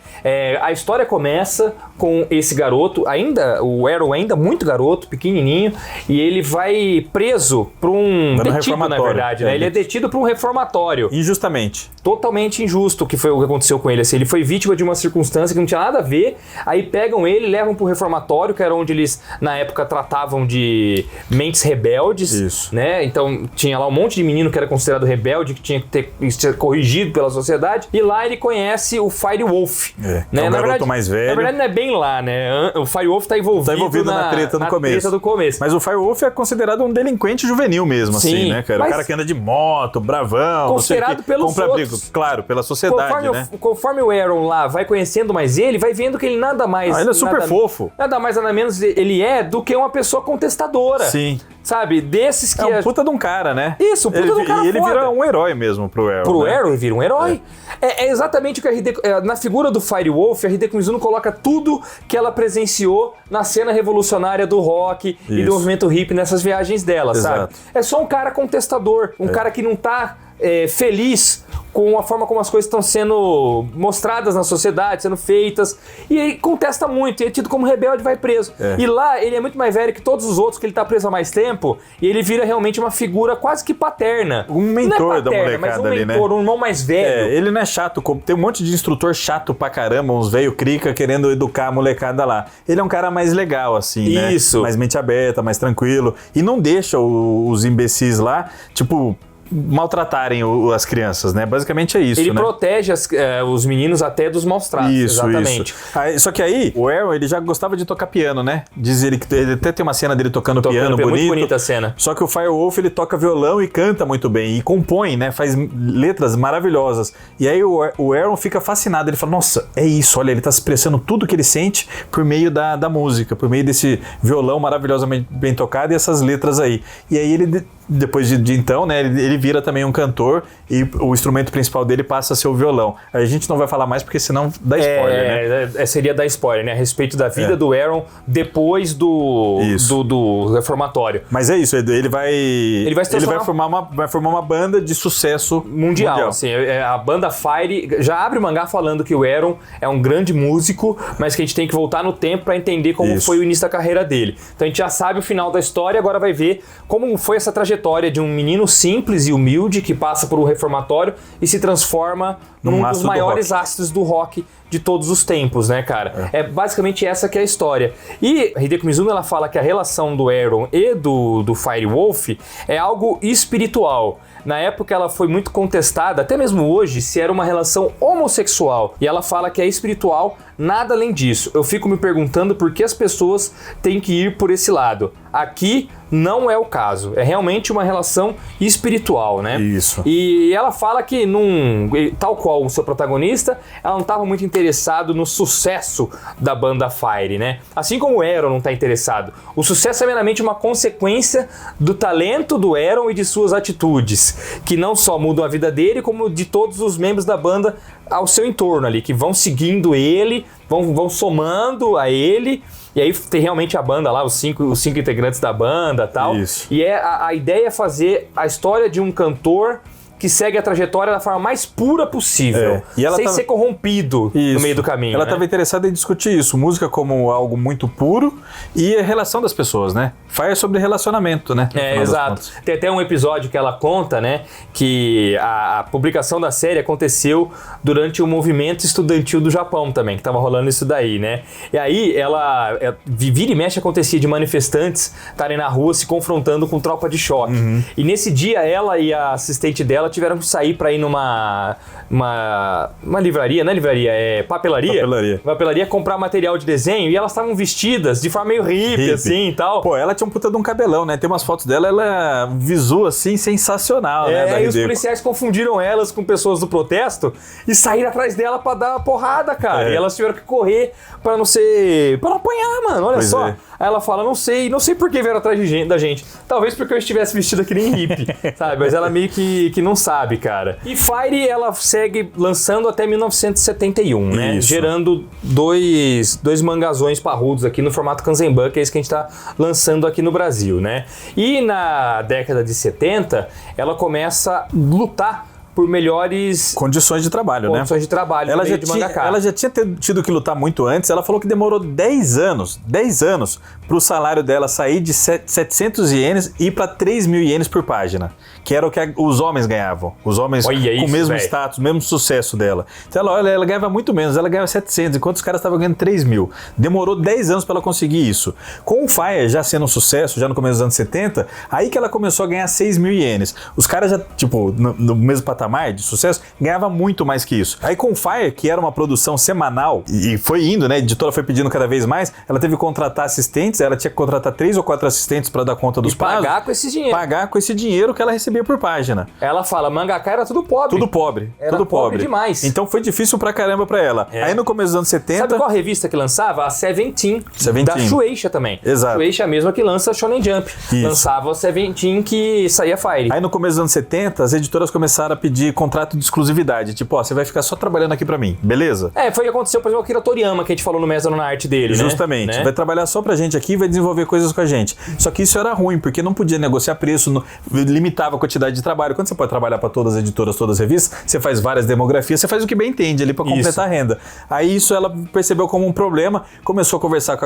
A história começa com esse garoto, o Arrow ainda muito garoto, pequenininho, e ele vai preso por um detido, na verdade, né? Ele é detido por um reformatório. Injustamente. Totalmente injusto o que foi o que aconteceu com ele. Assim, ele foi vítima de uma circunstância que não tinha nada a ver, aí pegam ele, levam pro reformatório, que era onde eles, na época, tratavam de mentes rebeldes. Isso. Né? Então, tinha lá um monte de menino que era considerado rebelde, rebelde que tinha que ser corrigido pela sociedade. E lá ele conhece o Firewolf. Né? É um garoto mais velho. Na verdade não é bem lá, né? O Firewolf tá envolvido na treta no começo. Treta do começo. Mas o Firewolf é considerado um delinquente juvenil mesmo, Sim, assim, né, cara? O cara que anda de moto, bravão, considerado pelos compra outros. Brigo, claro, pela sociedade, né? Conforme o Aaron lá vai conhecendo mais ele, vai vendo que ele nada mais... ele é super fofo. Nada mais, nada menos ele é do que uma pessoa contestadora. Sim. Sabe? Desses que... É um puta de um cara, né? Isso, um puta de um cara. E ele vira um herói mesmo pro Aaron. Pro Aaron, ele vira um herói. É exatamente o que na figura do Firewolf, a Hideko Mizuno coloca tudo que ela presenciou na cena revolucionária do rock e do movimento hippie nessas viagens dela, sabe? É só um cara contestador, um cara que não tá feliz com a forma como as coisas estão sendo mostradas na sociedade, sendo feitas, e aí contesta muito, e é tido como rebelde, vai preso. E lá ele é muito mais velho que todos os outros, que ele tá preso há mais tempo, e ele vira realmente uma figura quase que paterna. Um mentor da molecada mas um ali, mentor, né? um irmão mais velho. Ele não é chato, tem um monte de instrutor chato pra caramba, uns velho crica querendo educar a molecada lá. Ele é um cara mais legal, assim, né? Isso. Mais mente aberta, mais tranquilo, e não deixa os imbecis lá, tipo... maltratarem as crianças, né? Basicamente é isso, ele né? protege os meninos até dos maus tratos. Isso, exatamente. Isso. Só que aí, o Aaron, ele já gostava de tocar piano, né? Diz ele que ele até tem uma cena dele tocando piano bonito. Muito bonita a cena. Só que o Firewolf, ele toca violão e canta muito bem. E compõe, né? Faz letras maravilhosas. E aí o Aaron fica fascinado. Ele fala, nossa, é isso. Olha, ele tá expressando tudo que ele sente por meio da música. Por meio desse violão maravilhosamente bem tocado e essas letras aí. E aí ele... Depois de então, né, ele vira também um cantor e o instrumento principal dele passa a ser o violão. A gente não vai falar mais porque senão dá spoiler, né? Seria dar spoiler, né? A respeito da vida do Aaron depois do reformatório. Mas é isso, ele vai formar uma banda de sucesso mundial. Assim, a banda Fire já abre o mangá falando que o Aaron é um grande músico, mas que a gente tem que voltar no tempo para entender como foi o início da carreira dele. Então a gente já sabe o final da história, agora vai ver como foi essa trajetória de um menino simples e humilde que passa por um reformatório e se transforma num dos maiores astros do rock de todos os tempos, né, cara? É basicamente essa que é a história. E a Hideko Mizuno, ela fala que a relação do Aaron e do Firewolf é algo espiritual. Na época ela foi muito contestada, até mesmo hoje, se era uma relação homossexual. E ela fala que é espiritual, nada além disso. Eu fico me perguntando por que as pessoas têm que ir por esse lado. Aqui não é o caso. É realmente uma relação espiritual, né? Isso. E ela fala que, tal qual o seu protagonista, ela não estava muito interessado no sucesso da banda Fire, né? Assim como o Aaron não está interessado. O sucesso é meramente uma consequência do talento do Aaron e de suas atitudes, que não só mudam a vida dele, como de todos os membros da banda ao seu entorno ali, que vão seguindo ele, vão somando a ele. E aí tem realmente a banda lá, os cinco integrantes da banda e tal. Isso. E a ideia é fazer a história de um cantor que segue a trajetória da forma mais pura possível, sem ser corrompido no meio do caminho. Ela estava interessada em discutir isso, música como algo muito puro e a relação das pessoas, né? Faz sobre relacionamento, né? Exato. Tem até um episódio que ela conta, né, que a publicação da série aconteceu durante o movimento estudantil do Japão também, que estava rolando isso daí, né? E aí ela vira e mexe acontecia de manifestantes estarem na rua se confrontando com tropa de choque. E nesse dia ela e a assistente dela tiveram que sair para ir numa livraria, não é livraria, é papelaria, comprar material de desenho, e elas estavam vestidas de forma meio hippie, assim, e tal. Pô, ela tinha um puta de um cabelão, né? Tem umas fotos dela, ela é um visu, assim, sensacional, né? E os policiais confundiram elas com pessoas do protesto e saíram atrás dela pra dar porrada, cara. E elas tiveram que correr pra não apanhar, mano, olha só. Aí ela fala, não sei por que vieram atrás da gente. Talvez porque eu estivesse vestido que nem hippie, sabe? Mas ela meio que não sabe, cara. E Fire, ela segue lançando até 1971, né? Gerando dois mangazões parrudos aqui no formato Kanzenban, que é esse que a gente tá lançando aqui no Brasil, né? E na década de 70, ela começa a lutar por melhores condições de trabalho, né? Condições de trabalho ela já tinha tido que lutar muito antes. Ela falou que demorou 10 anos pro salário dela sair de 700 ienes e ir pra 3.000 ienes por página, que era o que os homens ganhavam. Os homens com o mesmo status, o mesmo sucesso dela. Então ela ganhava muito menos, ela ganhava 700, enquanto os caras estavam ganhando 3.000. Demorou 10 anos pra ela conseguir isso. Com o Fire já sendo um sucesso, já no começo dos anos 70, aí que ela começou a ganhar 6.000 ienes. Os caras já, tipo, no mesmo patamar de sucesso, ganhava muito mais que isso. Aí com o Fire, que era uma produção semanal, e foi indo, né? A editora foi pedindo cada vez mais, ela teve que contratar assistentes, ela tinha que contratar 3 ou 4 assistentes pra dar conta dos prazos. Pagar com esse dinheiro. Pagar com esse dinheiro que ela recebia por página. Ela fala, mangaka era tudo pobre. Tudo pobre. Era tudo pobre demais. Então foi difícil pra caramba pra ela. Aí no começo dos anos 70... Sabe qual revista que lançava? A Seventeen. Da Shueisha também. Exato. Shueisha é a mesma que lança Shonen Jump. Isso. Lançava a Seventeen que saía Fire. Aí no começo dos anos 70, as editoras começaram a pedir contrato de exclusividade. Tipo, ó, você vai ficar só trabalhando aqui pra mim, beleza? Foi o que aconteceu, por exemplo, com o Akira Toriyama, que a gente falou no Mesa na arte dele, Justamente. né? Vai trabalhar só pra gente aqui e vai desenvolver coisas com a gente. Só que isso era ruim, porque não podia negociar preço, limitava a quantidade de trabalho. Quando você pode trabalhar pra todas as editoras, todas as revistas, você faz várias demografias, você faz o que bem entende ali pra completar a renda. Aí isso ela percebeu como um problema, começou a conversar com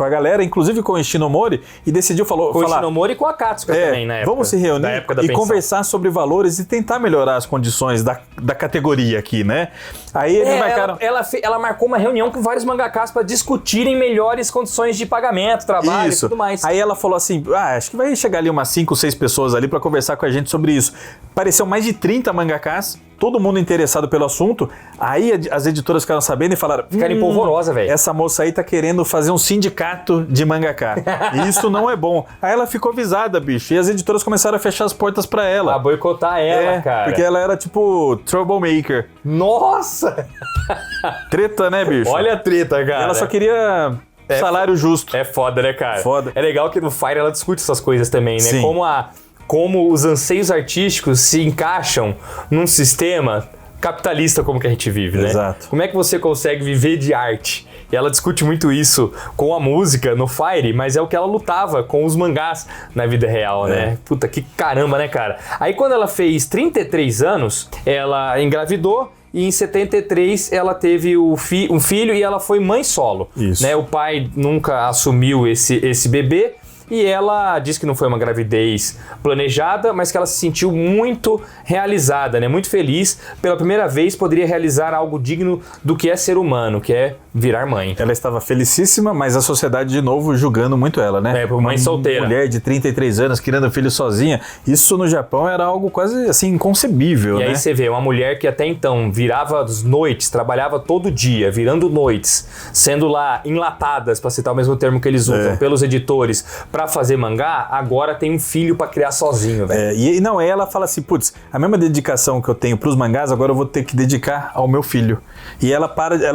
a galera, inclusive com o Ishinomori, e decidiu falar... Com o Ishinomori e com a Katsuka também, na época. Vamos se reunir e conversar sobre valores e tentar melhorar as condições da categoria aqui, né? Aí eles marcaram... Ela marcou uma reunião com vários mangakas para discutirem melhores condições de pagamento, trabalho e tudo mais. Aí ela falou assim, acho que vai chegar ali umas 5 ou 6 pessoas ali para conversar com a gente sobre isso. Apareceu mais de 30 mangakas, todo mundo interessado pelo assunto. Aí as editoras ficaram sabendo e falaram... Ficaram em polvorosa, velho. Essa moça aí tá querendo fazer um sindicato de mangaka. E isso não é bom. Aí ela ficou avisada, bicho. E as editoras começaram a fechar as portas pra ela. A boicotar ela, cara. Porque ela era tipo troublemaker. Nossa! Treta, né, bicho? Olha a treta, cara. Ela só queria... salário justo. É foda, né, cara? Foda. É legal que no Fire ela discute essas coisas também, né? Sim. Como os anseios artísticos se encaixam num sistema capitalista como que a gente vive, né? Exato. Como é que você consegue viver de arte? E ela discute muito isso com a música no Fire, mas é o que ela lutava com os mangás na vida real, né? Puta, que caramba, né, cara? Aí quando ela fez 33 anos, ela engravidou. E em 73 ela teve um filho e ela foi mãe solo. Isso. Né? O pai nunca assumiu esse bebê. E ela disse que não foi uma gravidez planejada, mas que ela se sentiu muito realizada, né? Muito feliz. Pela primeira vez poderia realizar algo digno do que é ser humano, que é virar mãe. Ela estava felicíssima, mas a sociedade de novo julgando muito ela, né? Por mãe solteira. Mulher de 33 anos criando filho sozinha. Isso no Japão era algo quase assim inconcebível, né? E aí você vê uma mulher que até então virava as noites, trabalhava todo dia, virando noites, sendo lá enlatadas, para citar o mesmo termo que eles usam, pelos editores, para fazer mangá, agora tem um filho para criar sozinho, velho. E não, ela fala assim, putz, a mesma dedicação que eu tenho pros mangás, agora eu vou ter que dedicar ao meu filho. E ela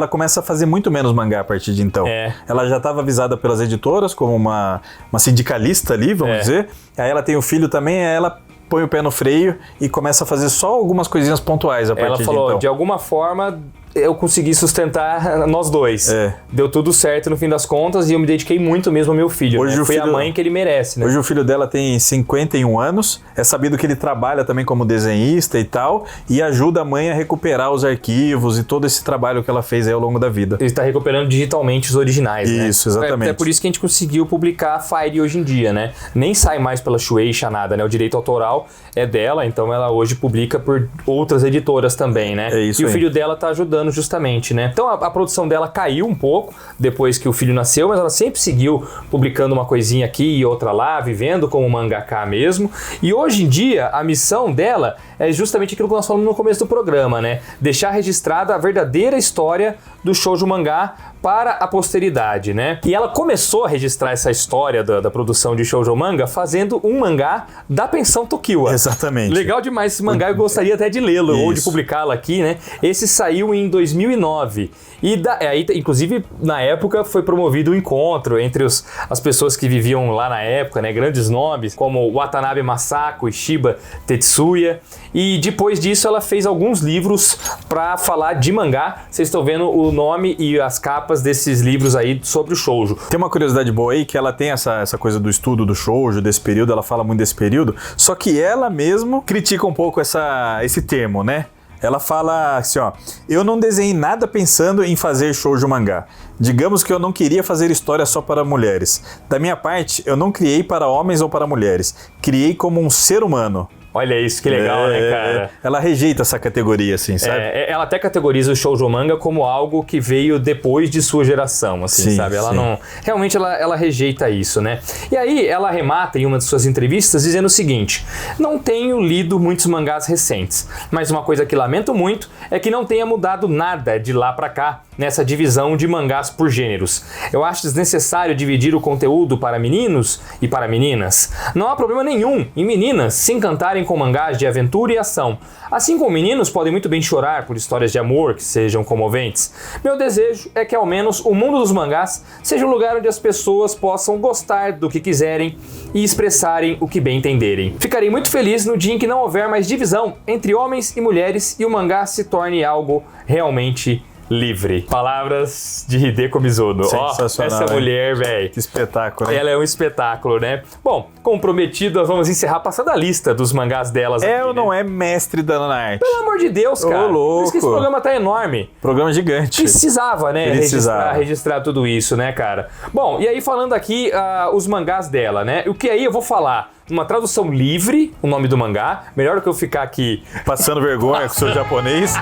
começa a fazer muito menos mangá a partir de então. Ela já estava avisada pelas editoras como uma sindicalista ali, vamos dizer. Aí ela tem o filho também, aí ela põe o pé no freio e começa a fazer só algumas coisinhas pontuais a partir de então. Ela falou, de alguma forma... eu consegui sustentar nós dois. Deu tudo certo no fim das contas e eu me dediquei muito mesmo ao meu filho. Hoje né? Foi a mãe que ele merece, né? Hoje o filho dela tem 51 anos. É sabido que ele trabalha também como desenhista e tal. E ajuda a mãe a recuperar os arquivos e todo esse trabalho que ela fez aí ao longo da vida. Ele está recuperando digitalmente os originais, né? Isso, exatamente. É por isso que a gente conseguiu publicar a Fire hoje em dia, né? Nem sai mais pela Shueisha nada, né? O direito autoral é dela, então ela hoje publica por outras editoras também, né? É isso e aí. o filho dela tá ajudando justamente, né? Então a produção dela caiu um pouco depois que o filho nasceu, mas ela sempre seguiu publicando uma coisinha aqui e outra lá, vivendo como mangaka mesmo. E hoje em dia a missão dela é justamente aquilo que nós falamos no começo do programa, né? Deixar registrada a verdadeira história do shoujo mangá para a posteridade, né? E ela começou a registrar essa história da produção de shoujo manga fazendo um mangá da Pensão Tokiwa. Exatamente. Legal demais esse mangá, eu gostaria até de lê-lo ou de publicá-lo aqui, né? Esse saiu em 2009. E aí, inclusive, na época foi promovido um encontro entre as pessoas que viviam lá na época, né? Grandes nomes, como Watanabe Masako e Shiba Tetsuya. E depois disso ela fez alguns livros para falar de mangá. Vocês estão vendo o nome e as capas desses livros aí sobre o shoujo. Tem uma curiosidade boa aí, que ela tem essa coisa do estudo do shoujo, desse período, ela fala muito desse período, só que ela mesmo critica um pouco esse termo, né? Ela fala assim, ó, eu não desenhei nada pensando em fazer shoujo mangá. Digamos que eu não queria fazer história só para mulheres. Da minha parte, eu não criei para homens ou para mulheres. Criei como um ser humano. Olha isso, que legal, né, cara? Ela rejeita essa categoria, assim, sabe? Ela até categoriza o shoujo manga como algo que veio depois de sua geração, assim, Sim, sabe? Ela sim. não... Realmente, ela rejeita isso, né? E aí, ela arremata em uma de suas entrevistas dizendo o seguinte: não tenho lido muitos mangás recentes, mas uma coisa que lamento muito é que não tenha mudado nada de lá pra cá nessa divisão de mangás por gêneros. Eu acho desnecessário dividir o conteúdo para meninos e para meninas. Não há problema nenhum em meninas se encantarem com mangás de aventura e ação, assim como meninos podem muito bem chorar por histórias de amor que sejam comoventes. Meu desejo é que ao menos o mundo dos mangás seja um lugar onde as pessoas possam gostar do que quiserem e expressarem o que bem entenderem. Ficarei muito feliz no dia em que não houver mais divisão entre homens e mulheres e o mangá se torne algo realmente livre. Palavras de Hideko Mizuno. Sensacional, essa mulher, velho. Que espetáculo, né? Ela é um espetáculo, né? Bom, comprometido, nós vamos encerrar passando a lista dos mangás delas. É aqui, ou né? não é mestre da arte? Pelo amor de Deus, cara. Ô, louco. Por isso que esse programa tá enorme. Programa gigante. Precisava, né? Precisava. Registrar tudo isso, né, cara? Bom, e aí falando aqui os mangás dela, né? O que aí eu vou falar? Uma tradução livre, o nome do mangá. Melhor do que eu ficar aqui Passando vergonha com o seu japonês.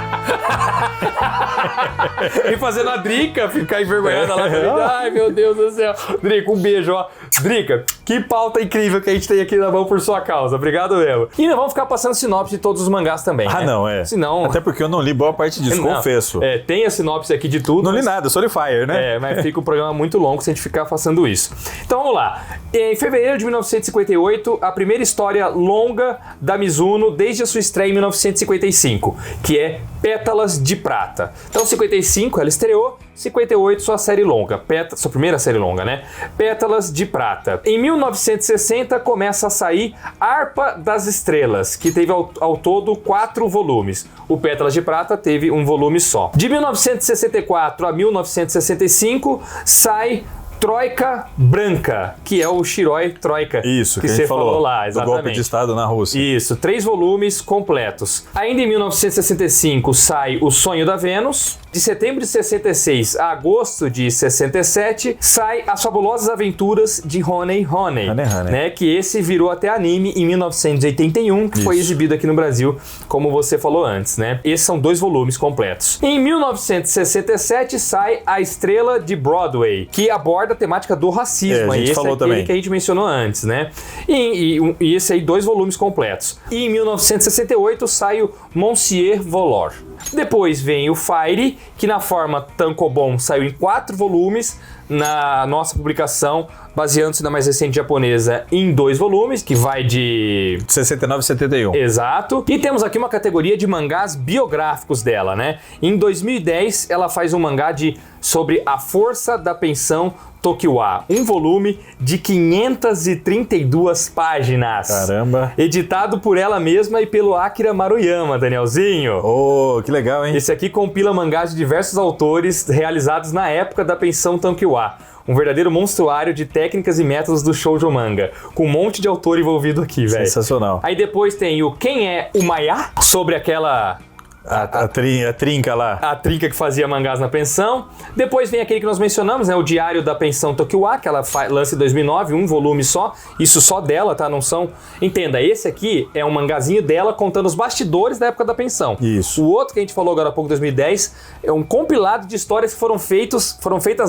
e fazendo a Drica ficar envergonhada lá. Ai, meu Deus do céu. Drica, um beijo, ó. Drica, que pauta incrível que a gente tem aqui na mão por sua causa. Obrigado mesmo. E nós vamos ficar passando sinopse de todos os mangás também. Ah, né? não, é. Senão... Até porque eu não li boa parte disso, Não, confesso. tem a sinopse aqui de tudo. Não li mas- nada, sou de Fire, né? Mas fica um programa muito longo se a gente ficar fazendo isso. Então vamos lá. Em fevereiro de 1958, a primeira história longa da Mizuno desde a sua estreia em 1955, que é Pétalas de Prata. Então, 55 ela estreou, 58 sua série longa, sua primeira série longa, né? Pétalas de Prata. Em 1960 começa a sair Harpa das Estrelas, que teve ao todo 4 volumes. O Pétalas de Prata teve um volume só. De 1964 a 1965 sai Troika Branca, que é o Shiroi Troika. Isso, que a você gente falou lá, do exatamente. golpe de Estado na Rússia. Isso, 3 volumes completos. Ainda em 1965 sai O Sonho da Vênus. De setembro de 66 a agosto de 67 sai As Fabulosas Aventuras de Honey Honey, Honey Honey. né? Que esse virou até anime em 1981, que foi Isso. exibido aqui no Brasil, como você falou antes, né? Esses são 2 volumes completos. Em 1967 sai A Estrela de Broadway, que aborda a temática do racismo. A gente esse falou é aquele também. que a gente mencionou antes, né? E esse aí, 2 volumes completos. E em 1968 sai o Monsieur Volor. Depois vem o Fire, que na forma Tankobon saiu em 4 volumes, na nossa publicação, baseando-se na mais recente japonesa, em 2 volumes, que vai de... 69 e 71. Exato. E temos aqui uma categoria de mangás biográficos dela, né? Em 2010, ela faz um mangá sobre a força da pensão Tokiwa, um volume de 532 páginas. Caramba. Editado por ela mesma e pelo Akira Maruyama, Danielzinho. Oh, que legal, hein? Esse aqui compila mangás de diversos autores realizados na época da pensão Tokiwa. Um verdadeiro monstruário de técnicas e métodos do shoujo manga, com um monte de autor envolvido aqui, velho. Sensacional. Aí depois tem o Quem é o Maya, sobre aquela... A trinca lá. A trinca que fazia mangás na pensão. Depois vem aquele que nós mencionamos, né? O Diário da Pensão Tokiwa, que ela lança em 2009, um volume só. Isso só dela, tá? Não são... Entenda, esse aqui é um mangazinho dela contando os bastidores da época da pensão. Isso. O outro que a gente falou agora há pouco, 2010, é um compilado de histórias que foram feitas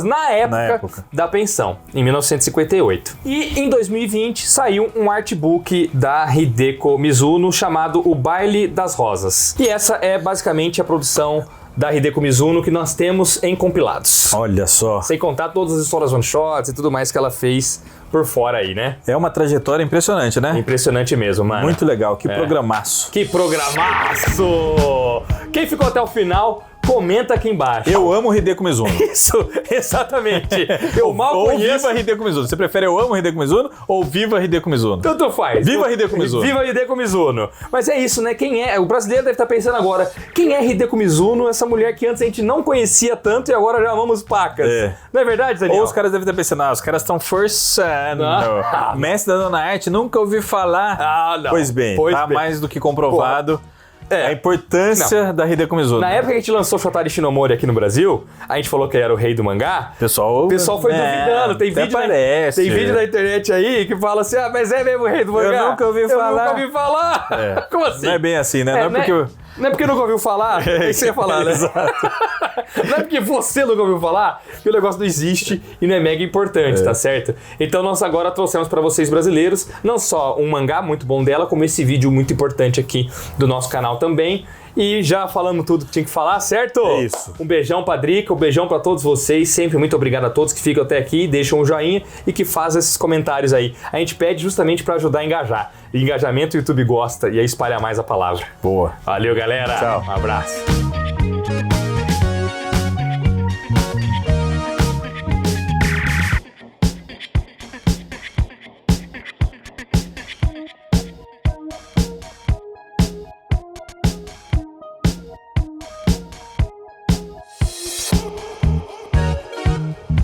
na época da pensão, em 1958. E em 2020 saiu um artbook da Hideko Mizuno chamado O Baile das Rosas. E essa é basicamente a produção da Hideko Mizuno que nós temos em compilados. Olha só. Sem contar todas as histórias one-shots e tudo mais que ela fez por fora aí, né? É uma trajetória impressionante, né? Impressionante mesmo, mano. Muito legal. Que programaço. Que programaço! Quem ficou até o final comenta aqui embaixo. Eu amo Hideko Mizuno. Isso, exatamente. Eu mal ou conheço. Viva Hideko Mizuno. Você prefere Eu amo Hideko Mizuno ou Viva Hideko Mizuno? Tanto faz. Viva Hideko Mizuno. Viva Hideko Mizuno. Mas é isso, né? Quem é? O brasileiro deve estar pensando agora, quem é Hideko Mizuno? Essa mulher que antes a gente não conhecia tanto e agora já amamos pacas. É. Não é verdade, Daniel? Ou os caras devem estar pensando, os caras estão forçando. Mestre da Dona Arte, nunca ouvi falar. Ah, não. Pois bem, tá mais do que comprovado. A importância da Hideko Mizuno. Na época que a gente lançou Shotari Shinomori aqui no Brasil, a gente falou que ele era o rei do mangá. O pessoal foi duvidando. Tem vídeo na internet aí que fala assim, mas é mesmo o rei do mangá? Eu nunca ouvi falar. Como assim? Não é bem assim, né? Não é porque nunca ouviu falar, é que você ia falar, né? Não é porque você nunca ouviu falar que o negócio não existe e não é mega importante, tá certo? Então nós agora trouxemos pra vocês brasileiros não só um mangá muito bom dela, como esse vídeo muito importante aqui do nosso canal também. E já falamos tudo que tinha que falar, certo? É isso. Um beijão pra Drica, um beijão pra todos vocês. Sempre muito obrigado a todos que ficam até aqui, deixam um joinha e que fazem esses comentários aí. A gente pede justamente pra ajudar a engajar. E engajamento o YouTube gosta e aí espalha mais a palavra. Boa. Valeu, galera. Tchau. Um abraço.